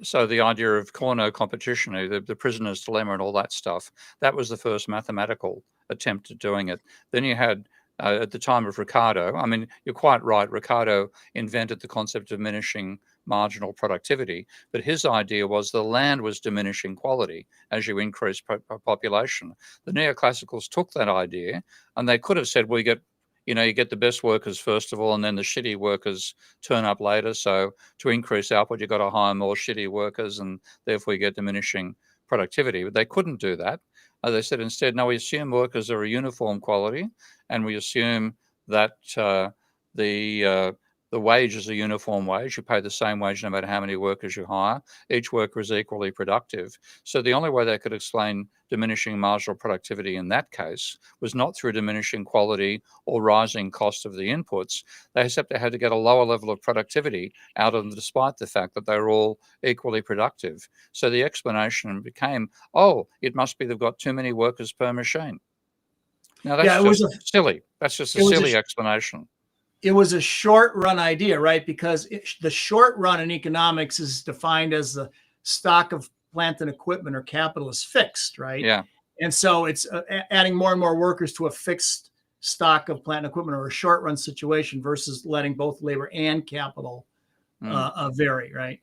so the idea of Corno competition, the prisoner's dilemma, and all that stuff, that was the first mathematical attempt at doing it. Then you had, at the time of Ricardo, I mean, you're quite right, Ricardo invented the concept of diminishing marginal productivity, but his idea was the land was diminishing quality as you increase population. The neoclassicals took that idea, and they could have said, well, you get the best workers first of all, and then the shitty workers turn up later. So to increase output, you've got to hire more shitty workers, and therefore you get diminishing productivity. But they couldn't do that. They said instead, no, we assume workers are a uniform quality, and we assume that the The wage is a uniform wage. You pay the same wage no matter how many workers you hire. Each worker is equally productive. So the only way they could explain diminishing marginal productivity in that case was not through diminishing quality or rising cost of the inputs. They except they had to get a lower level of productivity out of them despite the fact that they were all equally productive. So the explanation became, oh, it must be they've got too many workers per machine. Now that's Yeah, just silly. That's just a it was silly explanation. It was a short run idea, right? Because the short run in economics is defined as the stock of plant and equipment or capital is fixed, right? Yeah. And so it's adding more and more workers to a fixed stock of plant and equipment or a short run situation versus letting both labor and capital vary, right?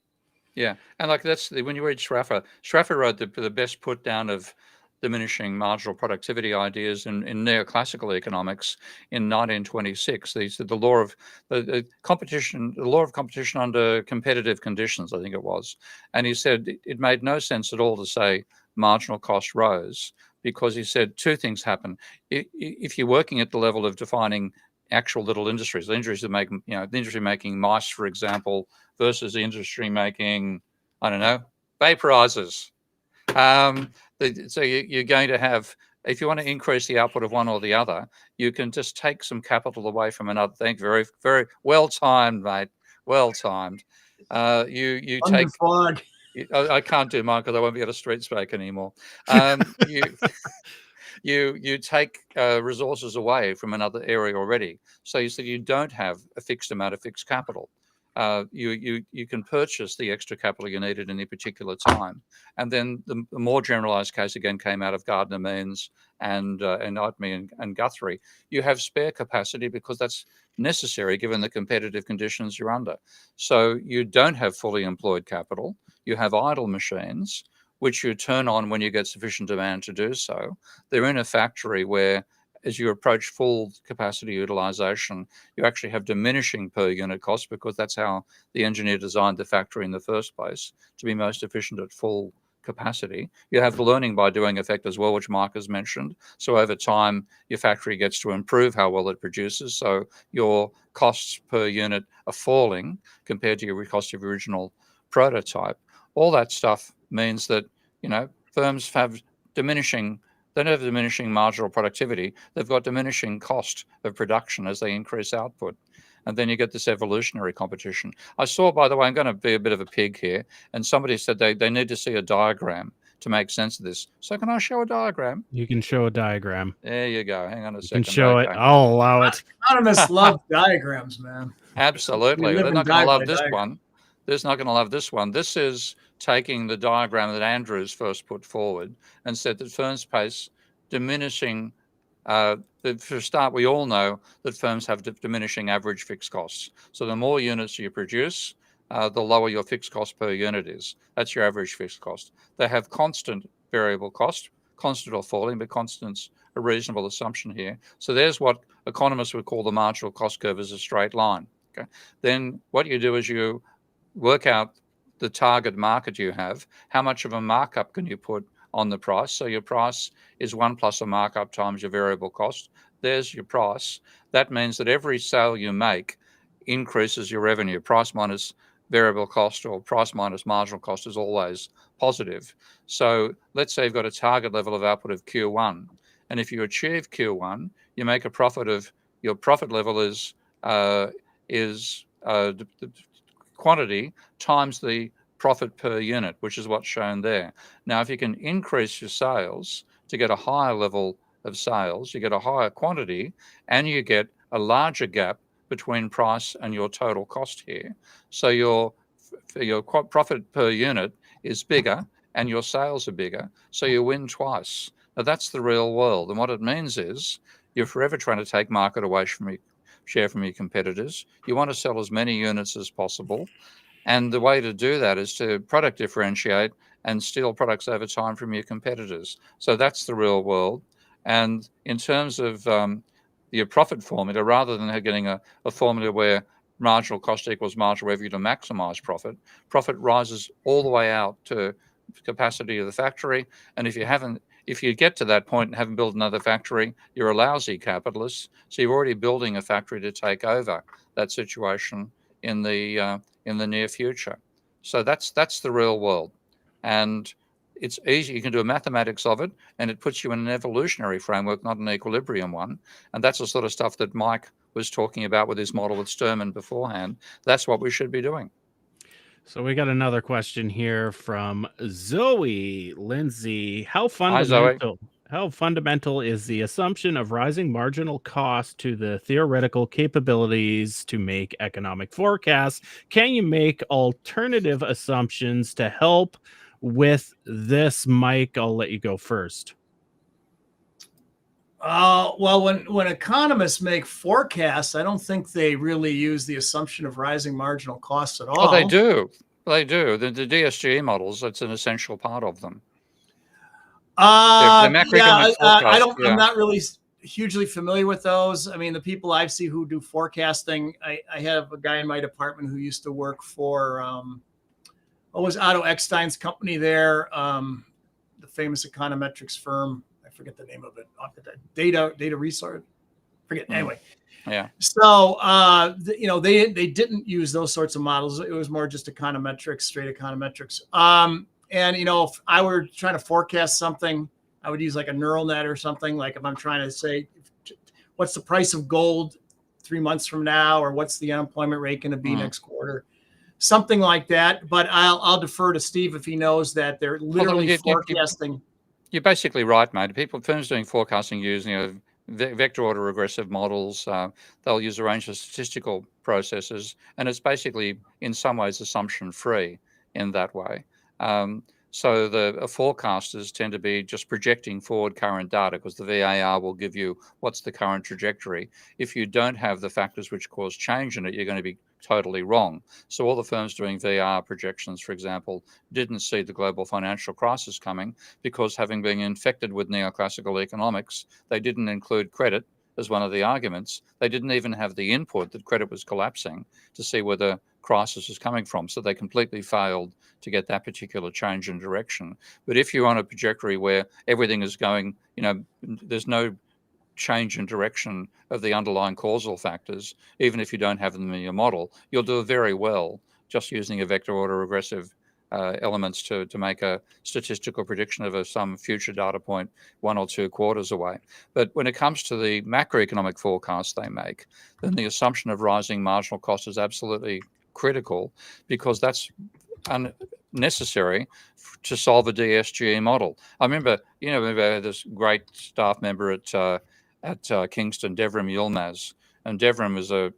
Yeah, and like that's when you read Schaffer. Schaffer wrote the best put down of diminishing marginal productivity ideas in neoclassical economics in 1926. He said the law of the law of competition under competitive conditions, I think it was, and he said it made no sense at all to say marginal cost rose because he said two things happen if you're working at the level of defining actual little industries, the industries that make the industry making mice, for example, versus the industry making, I don't know, vaporizers. So you're going to have, if you want to increase the output of one or the other, you can just take some capital away from another thing. Very, very well timed, mate. Well timed. You take. Fog. I can't do mine because I won't be able to street speak anymore. You take resources away from another area already. So you don't have a fixed amount of fixed capital. You can purchase the extra capital you needed in a particular time. And then the more generalized case again came out of Gardner Means and Knightme and Guthrie. You have spare capacity because that's necessary given the competitive conditions you're under. So you don't have fully employed capital. You have idle machines, which you turn on when you get sufficient demand to do so. They're in a factory where, as you approach full capacity utilization, you actually have diminishing per unit cost because that's how the engineer designed the factory in the first place, to be most efficient at full capacity. You have the learning by doing effect as well, which Mark has mentioned. So over time, your factory gets to improve how well it produces. So your costs per unit are falling compared to your cost of your original prototype. All that stuff means that, firms have diminishing marginal productivity. They've got diminishing cost of production as they increase output. And then you get this evolutionary competition. I saw, by the way, I'm going to be a bit of a pig here, and somebody said they need to see a diagram to make sense of this. So can I show a diagram? You can show a diagram. There you go. Hang on a second. You can show it. I'll allow it. Economists love diagrams, man. Absolutely. They're not going to love this one. They're not going to love this one. This is taking the diagram that Andrews first put forward and said that firms face diminishing. For a start, we all know that firms have diminishing average fixed costs. So the more units you produce, the lower your fixed cost per unit is. That's your average fixed cost. They have constant variable cost, constant or falling, but constant's a reasonable assumption here. So there's what economists would call the marginal cost curve as a straight line. Okay. Then what you do is you work out the target market you have. How much of a markup can you put on the price? So your price is 1 plus a markup times your variable cost. There's your price. That means that every sale you make increases your revenue. Price minus variable cost or price minus marginal cost is always positive. So let's say you've got a target level of output of Q1. And if you achieve Q1, you make a profit of, your profit level is quantity times the profit per unit, which is what's shown there. Now, if you can increase your sales to get a higher level of sales, you get a higher quantity, and you get a larger gap between price and your total cost here. So your profit per unit is bigger and your sales are bigger, so you win twice. Now, that's the real world. And what it means is you're forever trying to take market away from you, share from your competitors. You want to sell as many units as possible. And the way to do that is to product differentiate and steal products over time from your competitors. So that's the real world. And in terms of your profit formula, rather than getting a formula where marginal cost equals marginal revenue to maximize profit, profit rises all the way out to capacity of the factory. And if you get to that point and haven't built another factory, you're a lousy capitalist. So you're already building a factory to take over that situation in the near future. So that's the real world, and it's easy. You can do a mathematics of it, and it puts you in an evolutionary framework, not an equilibrium one. And that's the sort of stuff that Mike was talking about with his model with Sturman beforehand. That's what we should be doing. So we got another question here from Zoe Lindsay. Hi, Zoe. How fundamental is the assumption of rising marginal cost to the theoretical capabilities to make economic forecasts? Can you make alternative assumptions to help with this? Mike, I'll let you go first. Well, when economists make forecasts, I don't think they really use the assumption of rising marginal costs at all. Oh, they do. They do. The DSGE models, that's an essential part of them. Yeah, forecasts, I'm not really hugely familiar with those. I mean, the people I've seen who do forecasting, I have a guy in my department who used to work for, what was Otto Eckstein's company there, the famous econometrics firm. I forget the name of it. Data resource. Forget. Anyway. Yeah. So, they didn't use those sorts of models. It was more just econometrics, straight econometrics. And, if I were trying to forecast something, I would use like a neural net or something. Like if I'm trying to say, what's the price of gold 3 months from now, or what's the unemployment rate going to be next quarter, something like that. But I'll defer to Steve if he knows that they're literally forecasting. You're basically right, mate. Firms doing forecasting using vector order regressive models. They'll use a range of statistical processes, and it's basically in some ways assumption free in that way. So the forecasters tend to be just projecting forward current data, because the VAR will give you what's the current trajectory. If you don't have the factors which cause change in it, you're going to be totally wrong. So all the firms doing VR projections, for example, didn't see the global financial crisis coming, because having been infected with neoclassical economics, they didn't include credit as one of the arguments. They didn't even have the input that credit was collapsing to see where the crisis is coming from. So they completely failed to get that particular change in direction. But if you're on a trajectory where everything is going, there's no change in direction of the underlying causal factors, even if you don't have them in your model, you'll do very well just using a vector order regressive elements to make a statistical prediction of some future data point 1 or 2 quarters away. But when it comes to the macroeconomic forecasts they make, then the assumption of rising marginal cost is absolutely critical, because that's unnecessary to solve a DSGE model. I remember, we had this great staff member at Kingston, Devrim Yilmaz, and Devrim is a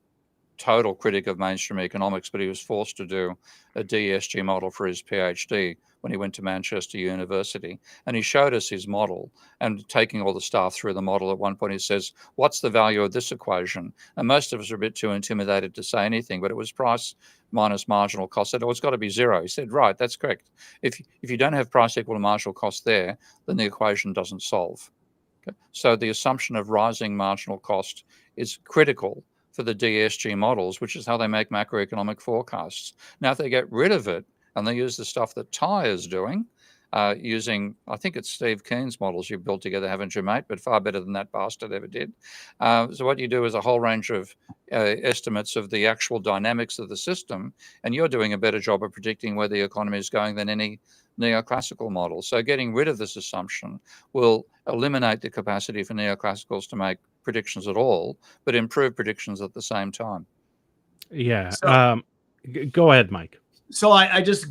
total critic of mainstream economics, but he was forced to do a DSG model for his PhD when he went to Manchester University. And he showed us his model, and taking all the staff through the model, at one point he says, what's the value of this equation? And most of us are a bit too intimidated to say anything, but it was price minus marginal cost. Said, oh, it's got to be zero. He said, right, that's correct. If you don't have price equal to marginal cost there, then the equation doesn't solve. Okay? So the assumption of rising marginal cost is critical for the DSG models, which is how they make macroeconomic forecasts. Now, if they get rid of it and they use the stuff that Ty is doing, using, I think it's Steve Keen's models you've built together, haven't you, mate? But far better than that bastard ever did. So what you do is a whole range of estimates of the actual dynamics of the system, and you're doing a better job of predicting where the economy is going than any neoclassical model. So getting rid of this assumption will eliminate the capacity for neoclassicals to make predictions at all, but improve predictions at the same time. Yeah. So, go ahead, Mike. So I just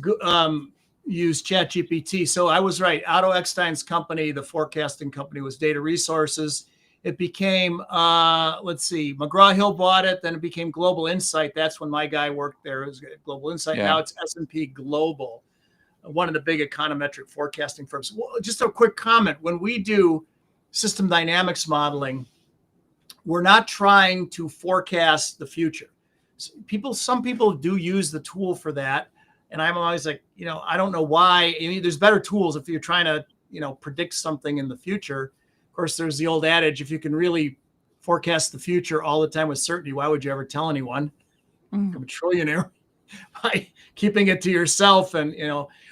used ChatGPT. So I was right. Otto Eckstein's company, the forecasting company, was Data Resources. It became, McGraw-Hill bought it. Then it became Global Insight. That's when my guy worked there. It was Global Insight. Yeah. Now it's S&P Global, one of the big econometric forecasting firms. Well, just a quick comment. When we do system dynamics modeling, we're not trying to forecast the future. Some people do use the tool for that. And I'm always like, I don't know why. I mean, there's better tools if you're trying to, predict something in the future. Of course, there's the old adage, if you can really forecast the future all the time with certainty, why would you ever tell anyone? Become a trillionaire by keeping it to yourself and,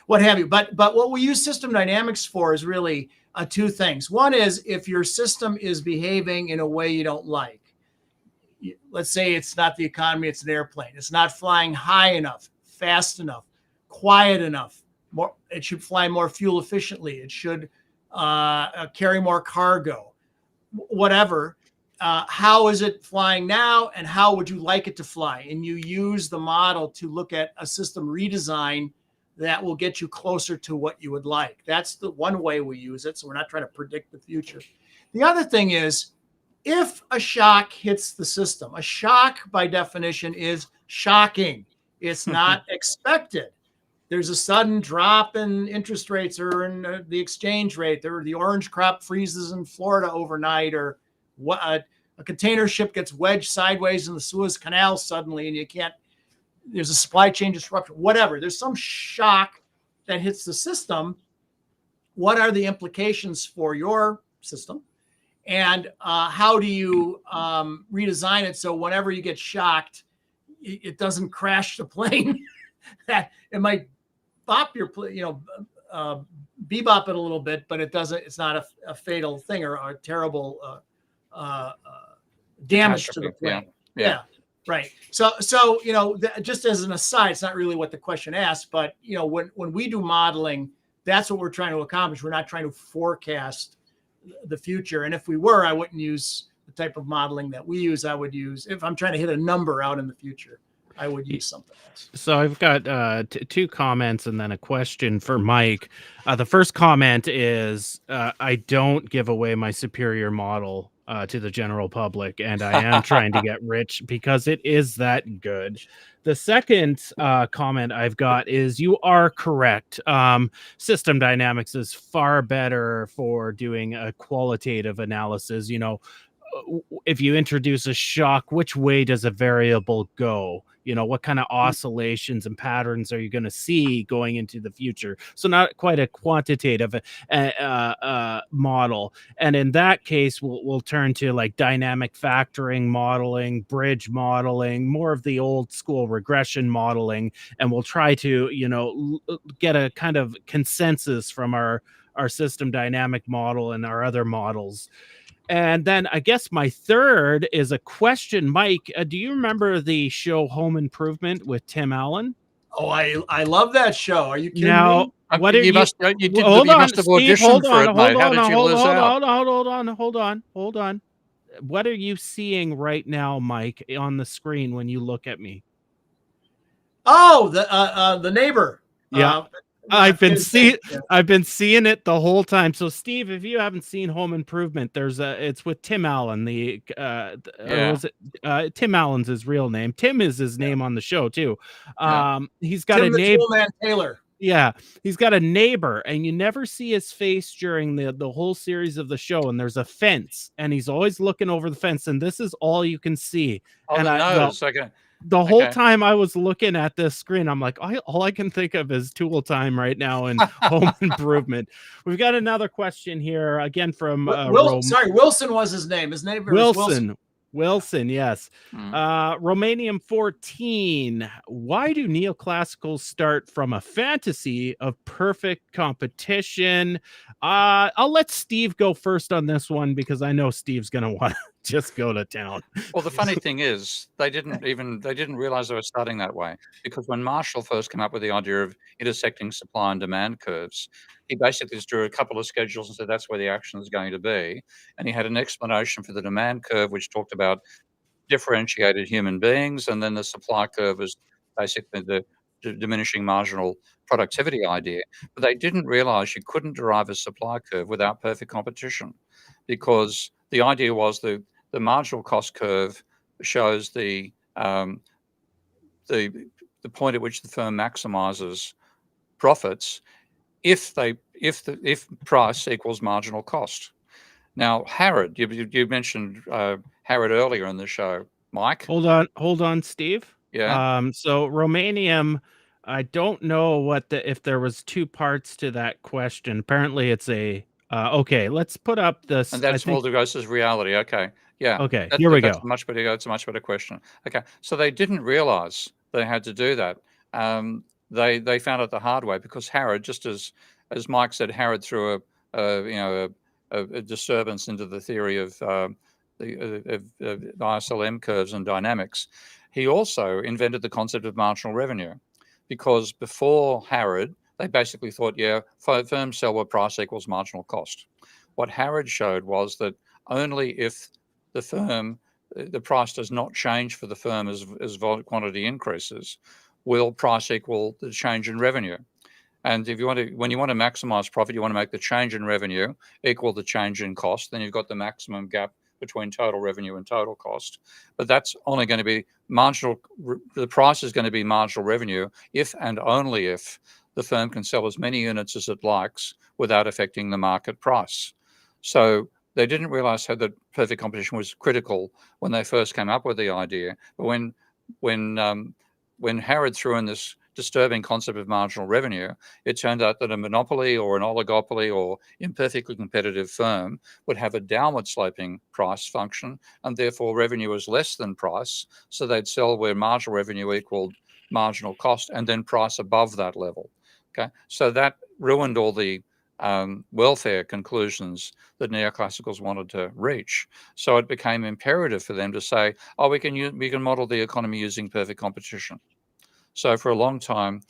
what have you. But what we use system dynamics for is really two things. One is if your system is behaving in a way you don't like. let's say it's not the economy, it's an airplane. It's not flying high enough, fast enough, quiet enough. It should fly more fuel efficiently. It should carry more cargo, whatever. How is it flying now, and how would you like it to fly? And you use the model to look at a system redesign that will get you closer to what you would like. That's the one way we use it. So we're not trying to predict the future. The other thing is, if a shock hits the system, a shock by definition is shocking. It's not expected. There's a sudden drop in interest rates or in the exchange rate, or the orange crop freezes in Florida overnight, or what a container ship gets wedged sideways in the Suez Canal suddenly, and you can't, there's a supply chain disruption, whatever. There's some shock that hits the system. What are the implications for your system? And how do you redesign it so whenever you get shocked, it doesn't crash the plane? That it might bop your, bebop it a little bit, but it doesn't. It's not a fatal thing or a terrible damage to the plane. Yeah. Right. So just as an aside, it's not really what the question asked, but when we do modeling, that's what we're trying to accomplish. We're not trying to forecast the future. And if we were, I wouldn't use the type of modeling that we use. I would use, if I'm trying to hit a number out in the future, I would use something else. So I've got two comments and then a question for Mike. The first comment is I don't give away my superior model to the general public, and I am trying to get rich because it is that good. The second comment I've got is you are correct. System dynamics is far better for doing a qualitative analysis. If you introduce a shock, which way does a variable go? What kind of oscillations and patterns are you going to see going into the future? So not quite a quantitative model. And in that case, we'll turn to like dynamic factoring modeling, bridge modeling, more of the old school regression modeling. And we'll try to, get a kind of consensus from our system dynamic model and our other models. And then I guess my third is a question. Mike, do you remember the show Home Improvement with Tim Allen? Oh, I love that show. Are you kidding Now, me? what are you? Must have auditioned for it, mate. How did you lose out? Hold on. What are you seeing right now, Mike, on the screen when you look at me? Oh, the neighbor. Yeah. I've been seeing it the whole time. So Steve, if you haven't seen Home Improvement, it's with Tim Allen. Tim Allen's his real name. Tim is his name on the show too. He's got a neighbor. Man Taylor. Yeah, he's got a neighbor, and you never see his face during the whole series of the show. And there's a fence, and he's always looking over the fence, and this is all you can see. The whole time I was looking at this screen, I'm like, all I can think of is Tool Time right now and Home Improvement. We've got another question here again from Wilson was his name. His name was Wilson. Wilson, yes. Romanium 14. Why do neoclassicals start from a fantasy of perfect competition? I'll let Steve go first on this one because I know Steve's going to want to just go to town. Well, the funny thing is they didn't realize they were starting that way, because when Marshall first came up with the idea of intersecting supply and demand curves, he basically just drew a couple of schedules and said that's where the action is going to be. And he had an explanation for the demand curve, which talked about differentiated human beings. And then the supply curve was basically the diminishing marginal productivity idea. But they didn't realize you couldn't derive a supply curve without perfect competition, because the idea was the marginal cost curve shows the point at which the firm maximizes profits if price equals marginal cost. Now, Harrod, you mentioned Harrod earlier in the show, Mike. Hold on, Steve. Yeah. So Romanium, I don't know if there was two parts to that question. Apparently, it's okay. Let's put up this. And that's Waldegos's reality. Okay. Yeah. Okay. Here we go. It's a much better question. Okay. So they didn't realize they had to do that. They found it the hard way, because Harrod, just as Mike said, Harrod threw a disturbance into the theory of ISLM curves and dynamics, he also invented the concept of marginal revenue, because before Harrod, they basically thought, yeah, firms sell where price equals marginal cost. What Harrod showed was that only if the price does not change for the firm as quantity increases, will price equal the change in revenue. And if you want to, when you want to maximize profit, you want to make the change in revenue equal the change in cost. Then you've got the maximum gap between total revenue and total cost. But that's only going to be marginal. The price is going to be marginal revenue if and only if the firm can sell as many units as it likes without affecting the market price. So they didn't realize how that perfect competition was critical when they first came up with the idea. But when Harrod threw in this disturbing concept of marginal revenue, it turned out that a monopoly or an oligopoly or imperfectly competitive firm would have a downward sloping price function, and therefore revenue is less than price. So they'd sell where marginal revenue equaled marginal cost, and then price above that level. Okay, so that ruined all the welfare conclusions that neoclassicals wanted to reach. So it became imperative for them to say, oh, we can model the economy using perfect competition. So for a long time,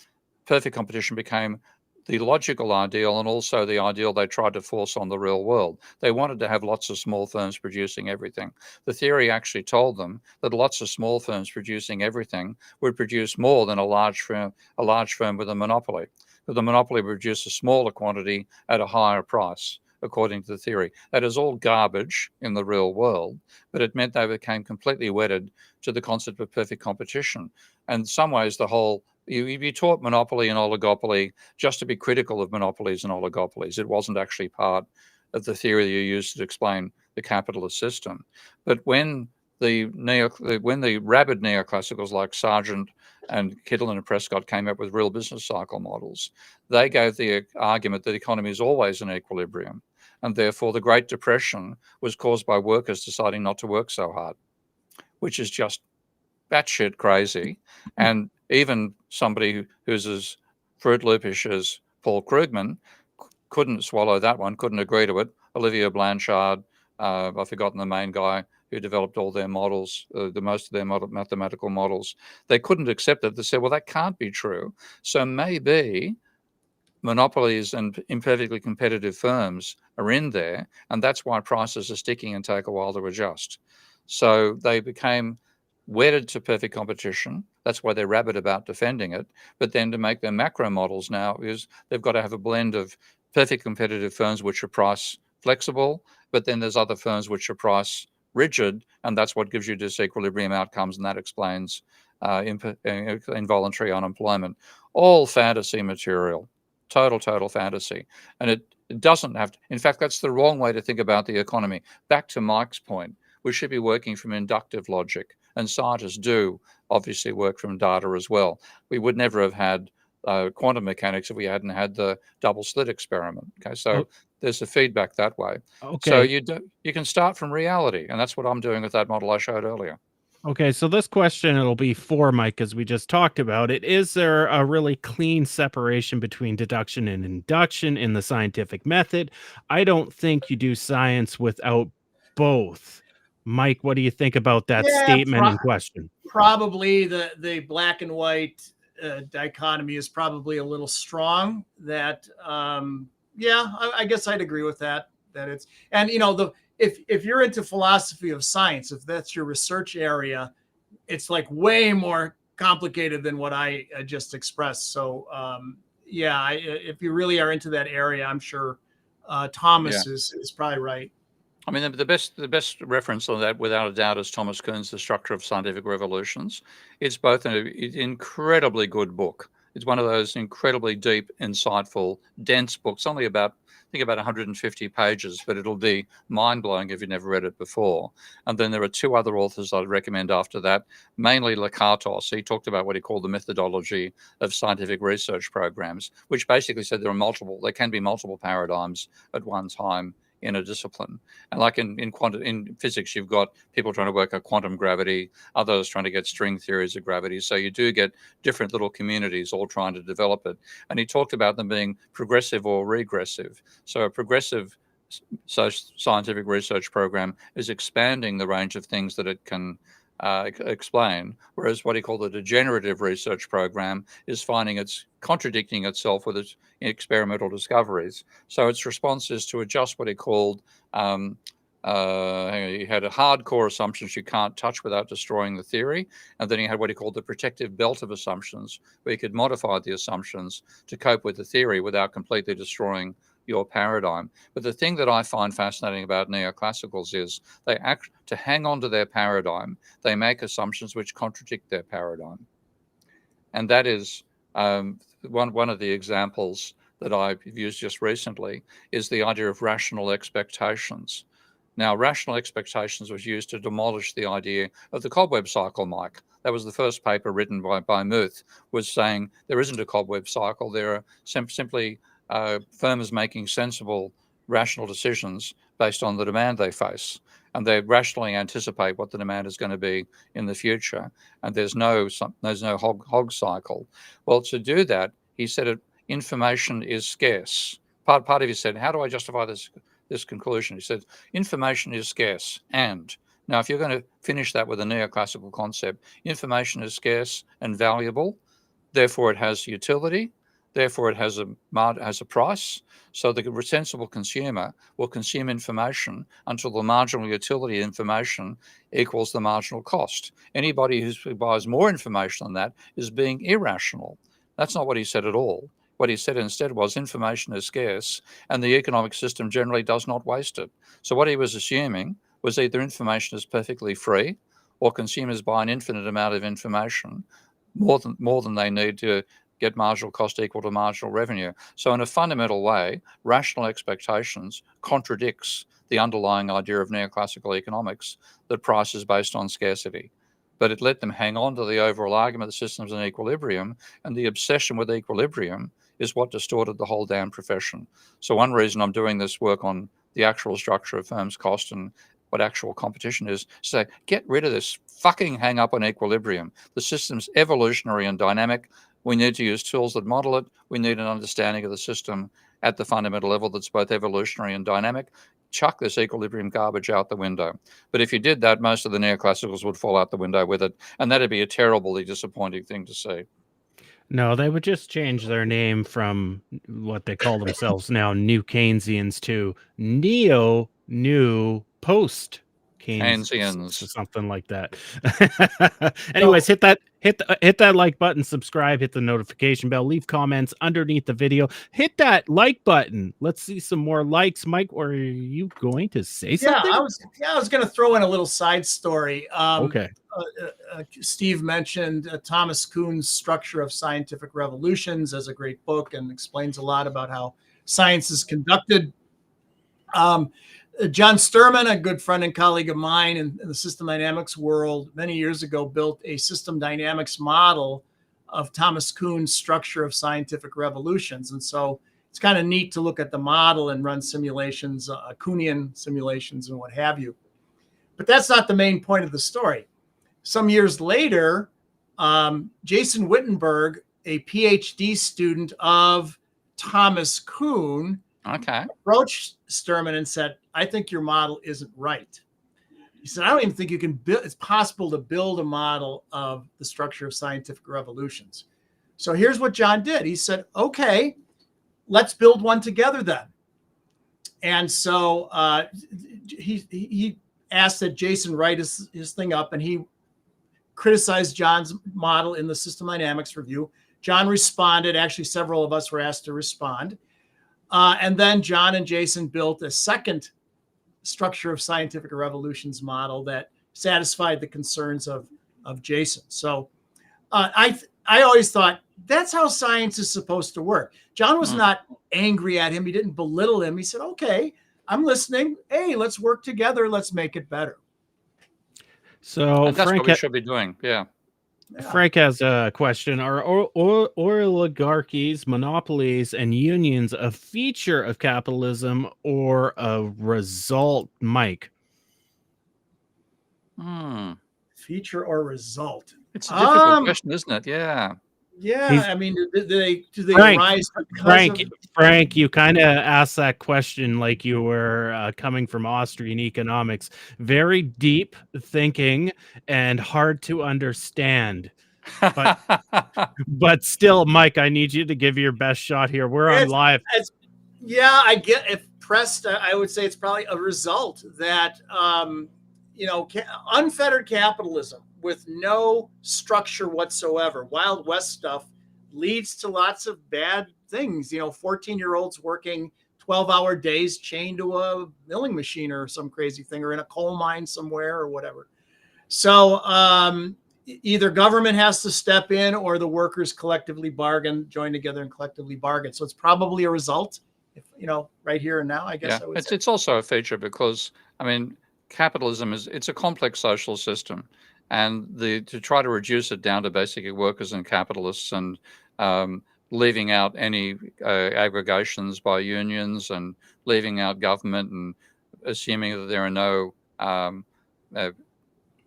perfect competition became the logical ideal, and also the ideal they tried to force on the real world. They wanted to have lots of small firms producing everything. The theory actually told them that lots of small firms producing everything would produce more than a large firm with a monopoly. But the monopoly would produce a smaller quantity at a higher price, according to the theory. That is all garbage in the real world, but it meant they became completely wedded to the concept of perfect competition. And in some ways, you taught monopoly and oligopoly just to be critical of monopolies and oligopolies. It wasn't actually part of the theory that you used to explain the capitalist system. But when the rabid neoclassicals like Sargent and Kittle and Prescott came up with real business cycle models, they gave the argument that the economy is always in equilibrium, and therefore the Great Depression was caused by workers deciding not to work so hard, which is just batshit crazy. And even somebody who's as Fruit Loopish as Paul Krugman couldn't swallow that one, couldn't agree to it. Olivier Blanchard, I've forgotten the main guy who developed all their models, most of their mathematical models. They couldn't accept it. They said, well, that can't be true. So maybe monopolies and imperfectly competitive firms are in there, and that's why prices are sticking and take a while to adjust. So they became wedded to perfect competition. That's why they're rabid about defending it. But then to make their macro models now is they've got to have a blend of perfect competitive firms which are price flexible, but then there's other firms which are price rigid, and that's what gives you disequilibrium outcomes, and that explains involuntary unemployment. All fantasy material, total fantasy. And it doesn't have to, in fact, that's the wrong way to think about the economy. Back to Mike's point, we should be working from inductive logic, and scientists do obviously work from data as well. We would never have had quantum mechanics if we hadn't had the double slit experiment. Okay, so there's a feedback that way. Okay. So you can start from reality, and that's what I'm doing with that model I showed earlier. Okay, so this question, it'll be for Mike, as we just talked about it. Is there a really clean separation between deduction and induction in the scientific method? I don't think you do science without both. Mike, what do you think about that statement in question? Probably the black and white dichotomy is probably a little strong. That I guess I'd agree with that. That it's, and if you're into philosophy of science, if that's your research area, it's like way more complicated than what I just expressed. So if you really are into that area, I'm sure Thomas is probably right. I mean, the best reference on that, without a doubt, is Thomas Kuhn's The Structure of Scientific Revolutions. It's both an incredibly good book. It's one of those incredibly deep, insightful, dense books, only about 150 pages, but it'll be mind-blowing if you've never read it before. And then there are two other authors I'd recommend after that, mainly Lakatos. He talked about what he called the methodology of scientific research programs, which basically said there can be multiple paradigms at one time in a discipline. And like in physics, you've got people trying to work out quantum gravity, others trying to get string theories of gravity. So you do get different little communities all trying to develop it. And he talked about them being progressive or regressive. So a progressive scientific research program is expanding the range of things that it can explain, whereas what he called the degenerative research program is finding it's contradicting itself with its experimental discoveries. So its response is to adjust what he called he had a hardcore assumptions you can't touch without destroying the theory, and then he had what he called the protective belt of assumptions, where you could modify the assumptions to cope with the theory without completely destroying your paradigm. But the thing that I find fascinating about neoclassicals is they act to hang on to their paradigm. They make assumptions which contradict their paradigm, and that is one of the examples that I've used just recently is the idea of rational expectations. Now, rational expectations was used to demolish the idea of the cobweb cycle, Mike. That was the first paper written by Muth, was saying there isn't a cobweb cycle. There are simply firms making sensible, rational decisions based on the demand they face. And they rationally anticipate what the demand is going to be in the future. And there's no hog cycle. Well, to do that, he said information is scarce. Part of he said, how do I justify this conclusion? He said, information is scarce. And now, if you're going to finish that with a neoclassical concept, information is scarce and valuable. Therefore, it has utility. Therefore, it has a price. So the sensible consumer will consume information until the marginal utility information equals the marginal cost. Anybody who buys more information than that is being irrational. That's not what he said at all. What he said instead was information is scarce and the economic system generally does not waste it. So what he was assuming was either information is perfectly free or consumers buy an infinite amount of information, more than they need to get marginal cost equal to marginal revenue. So in a fundamental way, rational expectations contradicts the underlying idea of neoclassical economics that price is based on scarcity. But it let them hang on to the overall argument that systems in equilibrium, and the obsession with equilibrium is what distorted the whole damn profession. So one reason I'm doing this work on the actual structure of firms' cost and what actual competition is, say, get rid of this fucking hang up on equilibrium. The system's evolutionary and dynamic. We need to use tools that model it. We need an understanding of the system at the fundamental level that's both evolutionary and dynamic. Chuck this equilibrium garbage out the window. But if you did that, most of the neoclassicals would fall out the window with it, and that'd be a terribly disappointing thing to see. No, they would just change their name from what they call themselves now, New Keynesians, to New Post Keynesians, Keynesians. something like that. Anyways, hit that like button, subscribe, hit the notification bell, leave comments underneath the video, hit that like button. Let's see some more likes. Mike, were you going to say something? I was going to throw in a little side story. Okay. Steve mentioned Thomas Kuhn's Structure of Scientific Revolutions as a great book and explains a lot about how science is conducted. John Sterman, a good friend and colleague of mine in the system dynamics world, many years ago built a system dynamics model of Thomas Kuhn's Structure of Scientific Revolutions. And so it's kind of neat to look at the model and run simulations, Kuhnian simulations and what have you. But that's not the main point of the story. Some years later, Jason Wittenberg, a PhD student of Thomas Kuhn, approached Sterman and said, I think your model isn't right. He said, I don't even think you can build, it's possible to build a model of the structure of scientific revolutions. So here's what John did. He said, okay, let's build one together then. And so he asked that Jason write his thing up, and he criticized John's model in the System Dynamics review. John responded. Actually, several of us were asked to respond. And then John and Jason built a second Structure of Scientific Revolutions model that satisfied the concerns of Jason. So I always thought that's how science is supposed to work. John was not angry at him. He didn't belittle him. He said, okay, I'm listening. Hey, let's work together. Let's make it better. So and that's what we should be doing. Yeah. Frank has a question. Are oligarchies, monopolies, and unions a feature of capitalism or a result, Mike? Feature or result? It's a difficult question, isn't it? Yeah. Yeah, He's I mean, do they Frank. arise because Frank, of? Frank, you kind of asked that question like you were coming from Austrian economics. Very deep thinking and hard to understand. But but still, Mike, I need you to give your best shot here. We're on It's, live. it's yeah, I get if pressed, I would say it's probably a result that unfettered capitalism with no structure whatsoever, Wild West stuff leads to lots of bad things. 14-year-olds working 12-hour days chained to a milling machine or some crazy thing, or in a coal mine somewhere or whatever. So either government has to step in or the workers collectively join together and collectively bargain. So it's probably a result, right here and now, I guess I would say. It's also a feature because, I mean, capitalism it's a complex social system, and to try to reduce it down to basically workers and capitalists and leaving out any aggregations by unions and leaving out government and assuming that there are no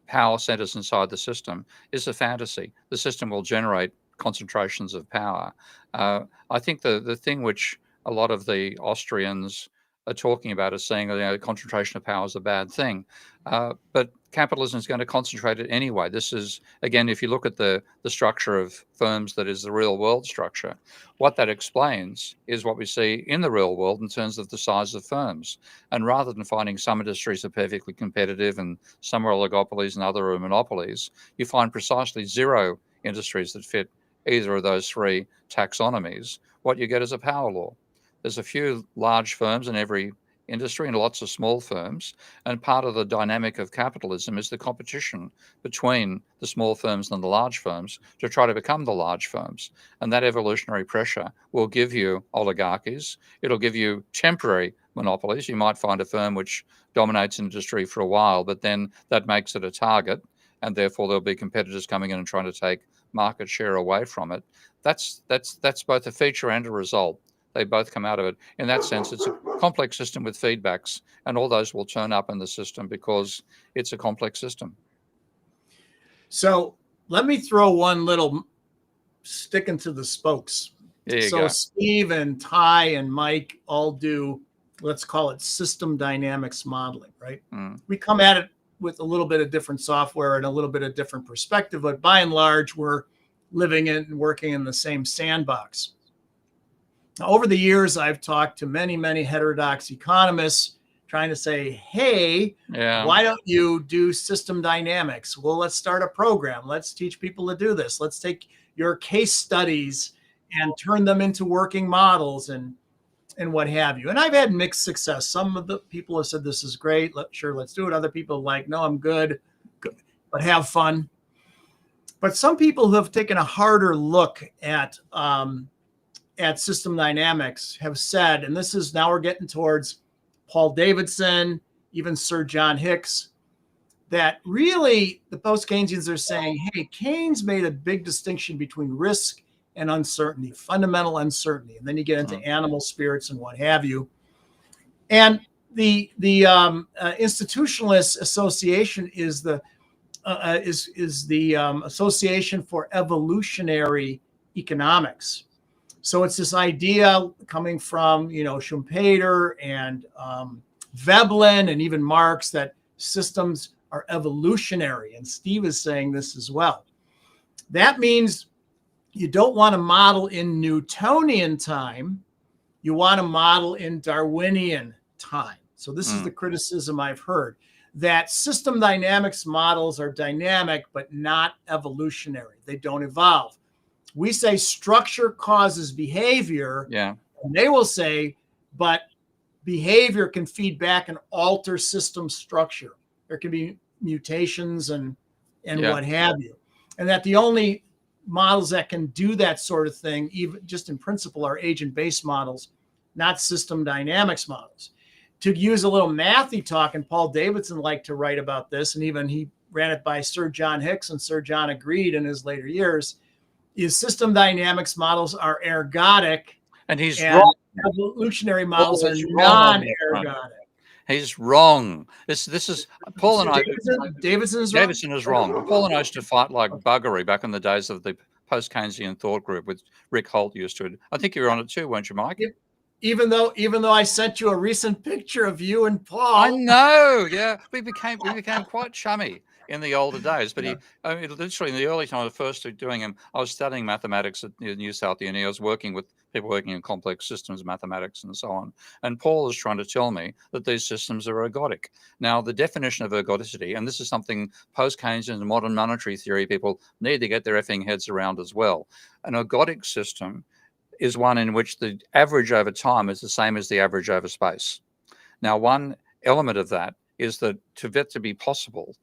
power centers inside the system is a fantasy. The system will generate concentrations of power. I think the thing which a lot of the Austrians are talking about is saying that concentration of power is a bad thing. But capitalism is going to concentrate it anyway. This is, again, if you look at the structure of firms that is the real world structure, what that explains is what we see in the real world in terms of the size of firms. And rather than finding some industries are perfectly competitive and some are oligopolies and other are monopolies, you find precisely zero industries that fit either of those three taxonomies. What you get is a power law. There's a few large firms in every industry and lots of small firms. And part of the dynamic of capitalism is the competition between the small firms and the large firms to try to become the large firms. And that evolutionary pressure will give you oligarchies. It'll give you temporary monopolies. You might find a firm which dominates an industry for a while, but then that makes it a target. And therefore there'll be competitors coming in and trying to take market share away from it. That's both a feature and a result. They both come out of it. In that sense, it's a complex system with feedbacks, and all those will turn up in the system because it's a complex system. So let me throw one little stick into the spokes. There you go. Steve and Ty and Mike all do, let's call it system dynamics modeling, right? We come at it with a little bit of different software and a little bit of different perspective, but by and large, we're living in and working in the same sandbox. Over the years, I've talked to many, many heterodox economists trying to say, hey, why don't you do system dynamics? Well, let's start a program. Let's teach people to do this. Let's take your case studies and turn them into working models and what have you. And I've had mixed success. Some of the people have said, this is great. Sure, let's do it. Other people are like, no, I'm good, but have fun. But some people who have taken a harder look at system dynamics have said, and this is now we're getting towards Paul Davidson, even Sir John Hicks, that really the post-Keynesians are saying, hey, Keynes made a big distinction between risk and uncertainty, fundamental uncertainty. And then you get into animal spirits and what have you. And the Institutionalist Association is the Association for Evolutionary Economics. So it's this idea coming from, Schumpeter and Veblen and even Marx that systems are evolutionary. And Steve is saying this as well. That means you don't want to model in Newtonian time. You want to model in Darwinian time. So this is the criticism I've heard, that system dynamics models are dynamic, but not evolutionary. They don't evolve. We say structure causes behavior. Yeah. And they will say, but behavior can feed back and alter system structure. There can be mutations and what have you. And that the only models that can do that sort of thing, even just in principle, are agent-based models, not system dynamics models. To use a little mathy talk, and Paul Davidson liked to write about this, and even he ran it by Sir John Hicks, and Sir John agreed in his later years, is system dynamics models are ergodic, and he's wrong. Evolutionary models are non-ergodic. He's wrong. This is Paul and I. Davidson is wrong. Davidson is wrong. Paul and I used to fight like buggery back in the days of the post-Keynesian thought group with Rick Holt used to. I think you were on it too, weren't you, Mike? Even though I sent you a recent picture of you and Paul. I know, yeah. We became quite chummy in the older days. But I mean, literally in the early time, I was first doing him, I was studying mathematics at New South Uni. I was working with people working in complex systems mathematics and so on. And Paul is trying to tell me that these systems are ergodic. Now, the definition of ergodicity, and this is something post-Keynesian and modern monetary theory people need to get their effing heads around as well. An ergodic system is one in which the average over time is the same as the average over space. Now, one element of that is that for that to be possible,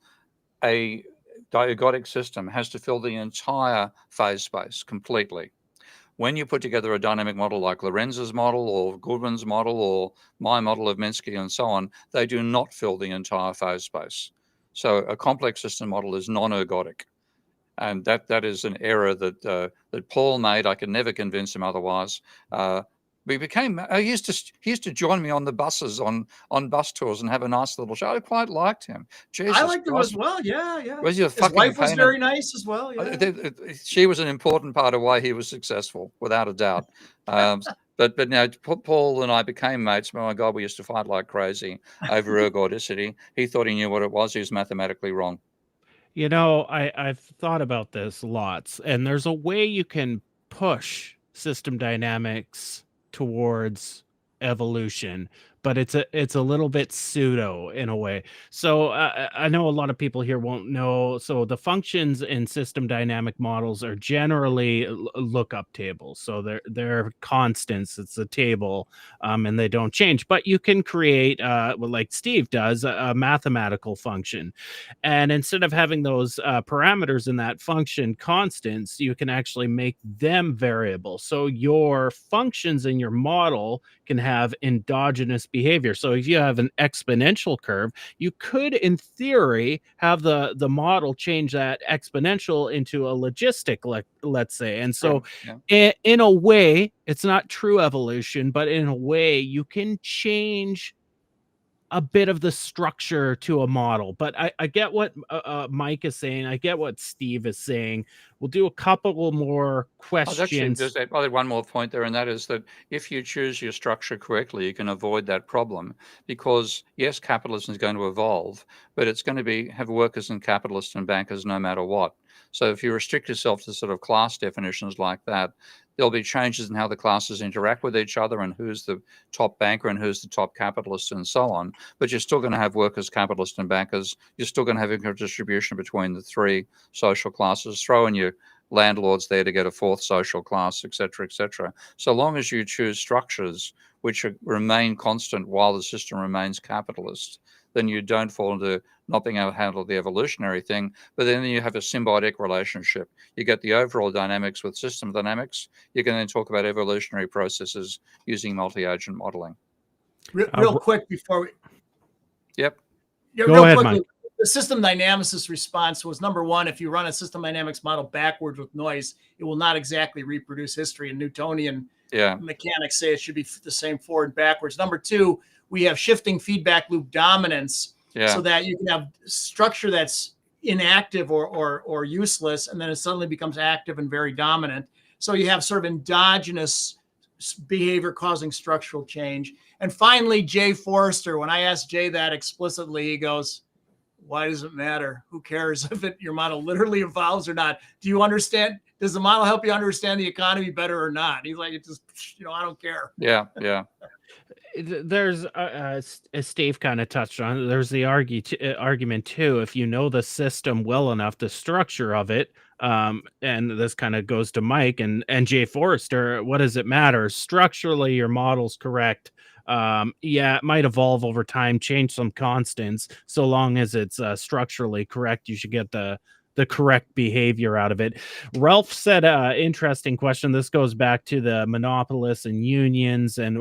a ergodic system has to fill the entire phase space completely. When you put together a dynamic model like Lorenz's model or Goodwin's model or my model of Minsky and so on, they do not fill the entire phase space. So a complex system model is non-ergodic. And that is an error that Paul made. I could never convince him otherwise. We became. He used to join me on the buses on bus tours and have a nice little show. I quite liked him. Jesus I liked him Christ. as well. Yeah. Was His wife was very nice as well. Yeah. She was an important part of why he was successful, without a doubt. But now Paul and I became mates. Oh my God, we used to fight like crazy over ergodicity. He thought he knew what it was. He was mathematically wrong. You know, I've thought about this lots, and there's a way you can push system dynamics towards evolution, but it's a little bit pseudo in a way. So I know a lot of people here won't know. So the functions in system dynamic models are generally lookup tables. So they're constants. It's a table, and they don't change. But you can create, well, like Steve does, a mathematical function. And instead of having those parameters in that function constants, you can actually make them variable. So your functions in your model can have endogenous behavior. So if you have an exponential curve, you could, in theory, have the model change that exponential into a logistic, let's say. And so in a way, it's not true evolution, but in a way, you can change a bit of the structure to a model. But I get what Mike is saying. I get what Steve is saying. We'll do a couple more questions. I'll add one more point there, and that is that if you choose your structure correctly, you can avoid that problem. Because yes, capitalism is going to evolve, but it's going to have workers and capitalists and bankers no matter what. So if you restrict yourself to sort of class definitions like that, there'll be changes in how the classes interact with each other and who's the top banker and who's the top capitalist and so on. But you're still going to have workers, capitalists, and bankers. You're still going to have a distribution between the three social classes. Throw in your landlords there to get a fourth social class, et cetera, so long as you choose structures which remain constant while the system remains capitalist, then you don't fall into not being able to handle the evolutionary thing, but then you have a symbiotic relationship. You get the overall dynamics with system dynamics. You can then talk about evolutionary processes using multi-agent modeling. Real quick before we... Yep. Yeah, Go ahead, Mike. The system dynamicist response was, number one, if you run a system dynamics model backwards with noise, it will not exactly reproduce history. And Newtonian mechanics say it should be the same forward and backwards. Number two, we have shifting feedback loop dominance, so that you can have structure that's inactive or useless, and then it suddenly becomes active and very dominant. So you have sort of endogenous behavior causing structural change. And finally, Jay Forrester, when I asked Jay that explicitly, he goes, why does it matter? Who cares if your model literally evolves or not? Do you understand? Does the model help you understand the economy better or not? He's like, it just, I don't care. Yeah. There's, as Steve kind of touched on, there's the argument too. If you know the system well enough, the structure of it, and this kind of goes to Mike and Jay Forrester, what does it matter? Structurally, your model's correct. It might evolve over time, change some constants. So long as it's structurally correct, you should get the correct behavior out of it. Ralph said interesting question. This goes back to the monopolists and unions and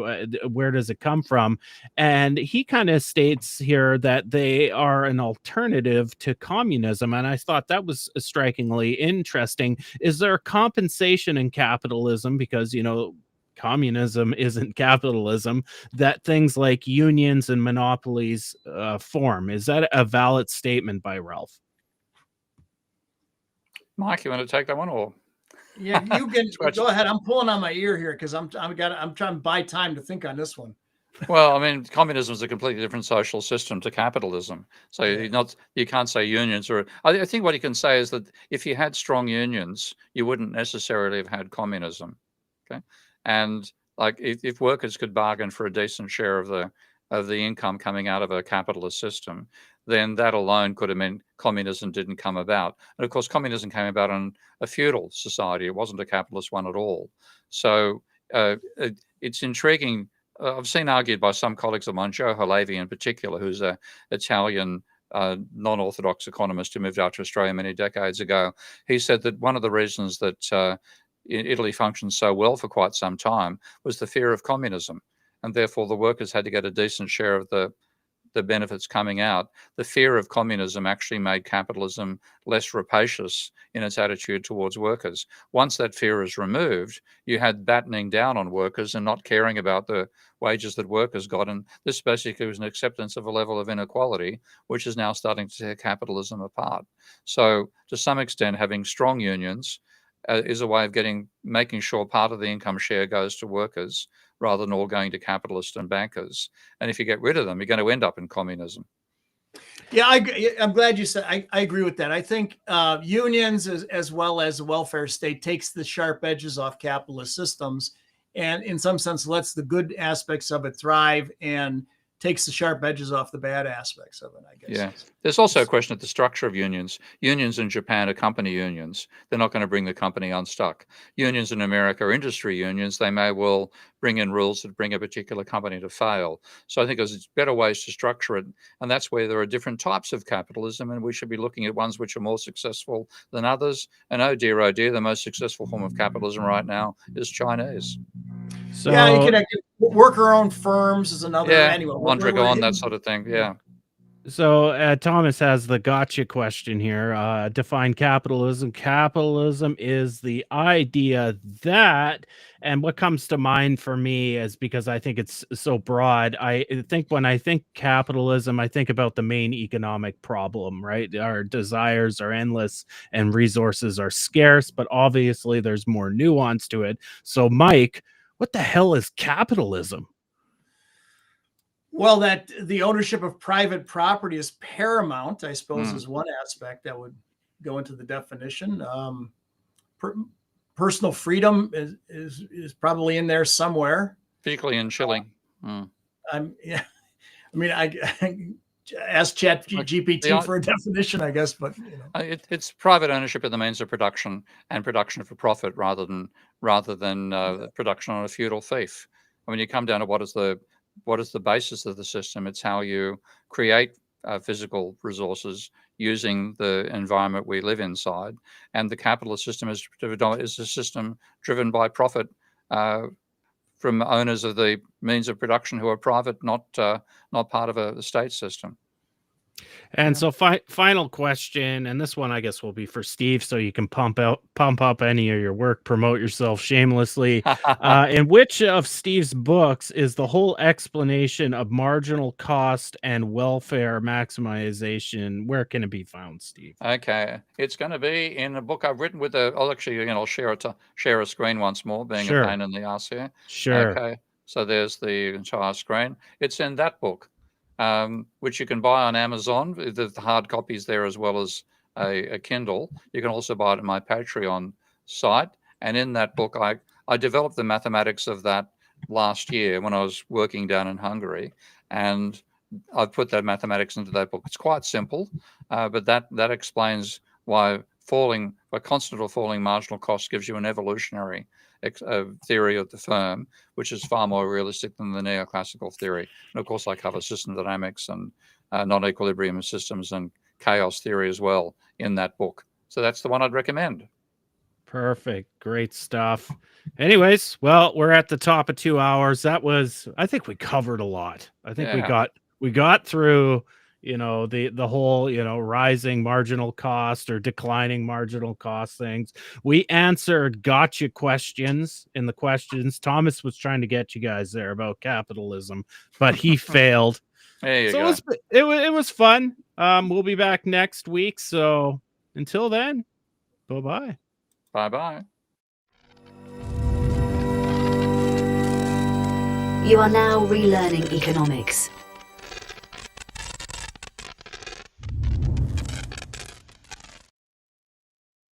where does it come from? And he kind of states here that they are an alternative to communism. And I thought that was strikingly interesting. Is there compensation in capitalism? Because, communism isn't capitalism, that things like unions and monopolies form. Is that a valid statement by Ralph? Mike, you want to take that one or? Yeah, you can Scratch. go ahead. I'm pulling on my ear here because I'm trying to buy time to think on this one. Well, I mean, communism is a completely different social system to capitalism. So Yeah. you can't say unions or I think what you can say is that if you had strong unions, you wouldn't necessarily have had communism. Okay, and like if workers could bargain for a decent share of the income coming out of a capitalist system, then that alone could have meant communism didn't come about. And of course, communism came about in a feudal society; it wasn't a capitalist one at all. So it's intriguing. I've seen argued by some colleagues of mine, Joe Halevi in particular, who's an Italian non-orthodox economist who moved out to Australia many decades ago. He said that one of the reasons that Italy functioned so well for quite some time was the fear of communism, and therefore the workers had to get a decent share of the benefits coming out. The fear of communism actually made capitalism less rapacious in its attitude towards workers. Once that fear is removed, you had battening down on workers and not caring about the wages that workers got. And this basically was an acceptance of a level of inequality, which is now starting to tear capitalism apart. So to some extent, having strong unions is a way of making sure part of the income share goes to workers rather than all going to capitalists and bankers. And if you get rid of them, you're going to end up in communism. Yeah, I'm glad you said. I agree with that. I think unions, as well as the welfare state, takes the sharp edges off capitalist systems, and in some sense lets the good aspects of it thrive and takes the sharp edges off the bad aspects of it, I guess. Yeah. There's also a question of the structure of unions. Unions in Japan are company unions. They're not going to bring the company unstuck. Unions in America are industry unions. They may well bring in rules that bring a particular company to fail. So I think there's better ways to structure it. And that's where there are different types of capitalism. And we should be looking at ones which are more successful than others. And oh dear, the most successful form of capitalism right now is Chinese. So, yeah, you can worker-owned firms is another. Yeah, anyway, Mondragon, that sort of thing. Yeah. So Thomas has the gotcha question here. Define capitalism. Capitalism is the idea that, and what comes to mind for me is because I think it's so broad. I think when I think capitalism, I think about the main economic problem, right? Our desires are endless and resources are scarce, but obviously there's more nuance to it. So Mike, what the hell is capitalism? Well, that the ownership of private property is paramount, I suppose, is one aspect that would go into the definition. Personal freedom is probably in there somewhere. Particularly in Chile. Yeah, I mean, I ask ChatGPT for a definition, I guess, but you know. It's private ownership of the means of production and production for profit rather than production on a feudal fief. I mean, you come down to what is the basis of the system? It's how you create physical resources using the environment we live inside. And the capitalist system is a system driven by profit from owners of the means of production who are private, not part of a state system. And so final question, and this one I guess will be for Steve, so you can pump up any of your work, promote yourself shamelessly. In which of Steve's books is the whole explanation of marginal cost and welfare maximization? Where can it be found, Steve? Okay, it's going to be in a book I've written with I'll share a screen once more, being a pain in the ass here. Sure. Okay, so there's the entire screen. It's in that book. Which you can buy on Amazon. The hard copies there as well as a Kindle. You can also buy it on my Patreon site. And in that book, I developed the mathematics of that last year when I was working down in Hungary. And I've put that mathematics into that book. It's quite simple, but that explains why constant or falling marginal cost gives you an evolutionary theory of the firm, which is far more realistic than the neoclassical theory. And of course, I cover system dynamics and non-equilibrium systems and chaos theory as well in that book. So that's the one I'd recommend. Perfect. Great stuff. Anyways, well, we're at the top of 2 hours. I think we covered a lot. I think we got through, the whole, rising marginal cost or declining marginal cost things. We answered gotcha questions in the questions. Thomas was trying to get you guys there about capitalism, but he failed. There you go. It was fun. We'll be back next week. So until then, bye-bye. Bye-bye. You are now relearning economics.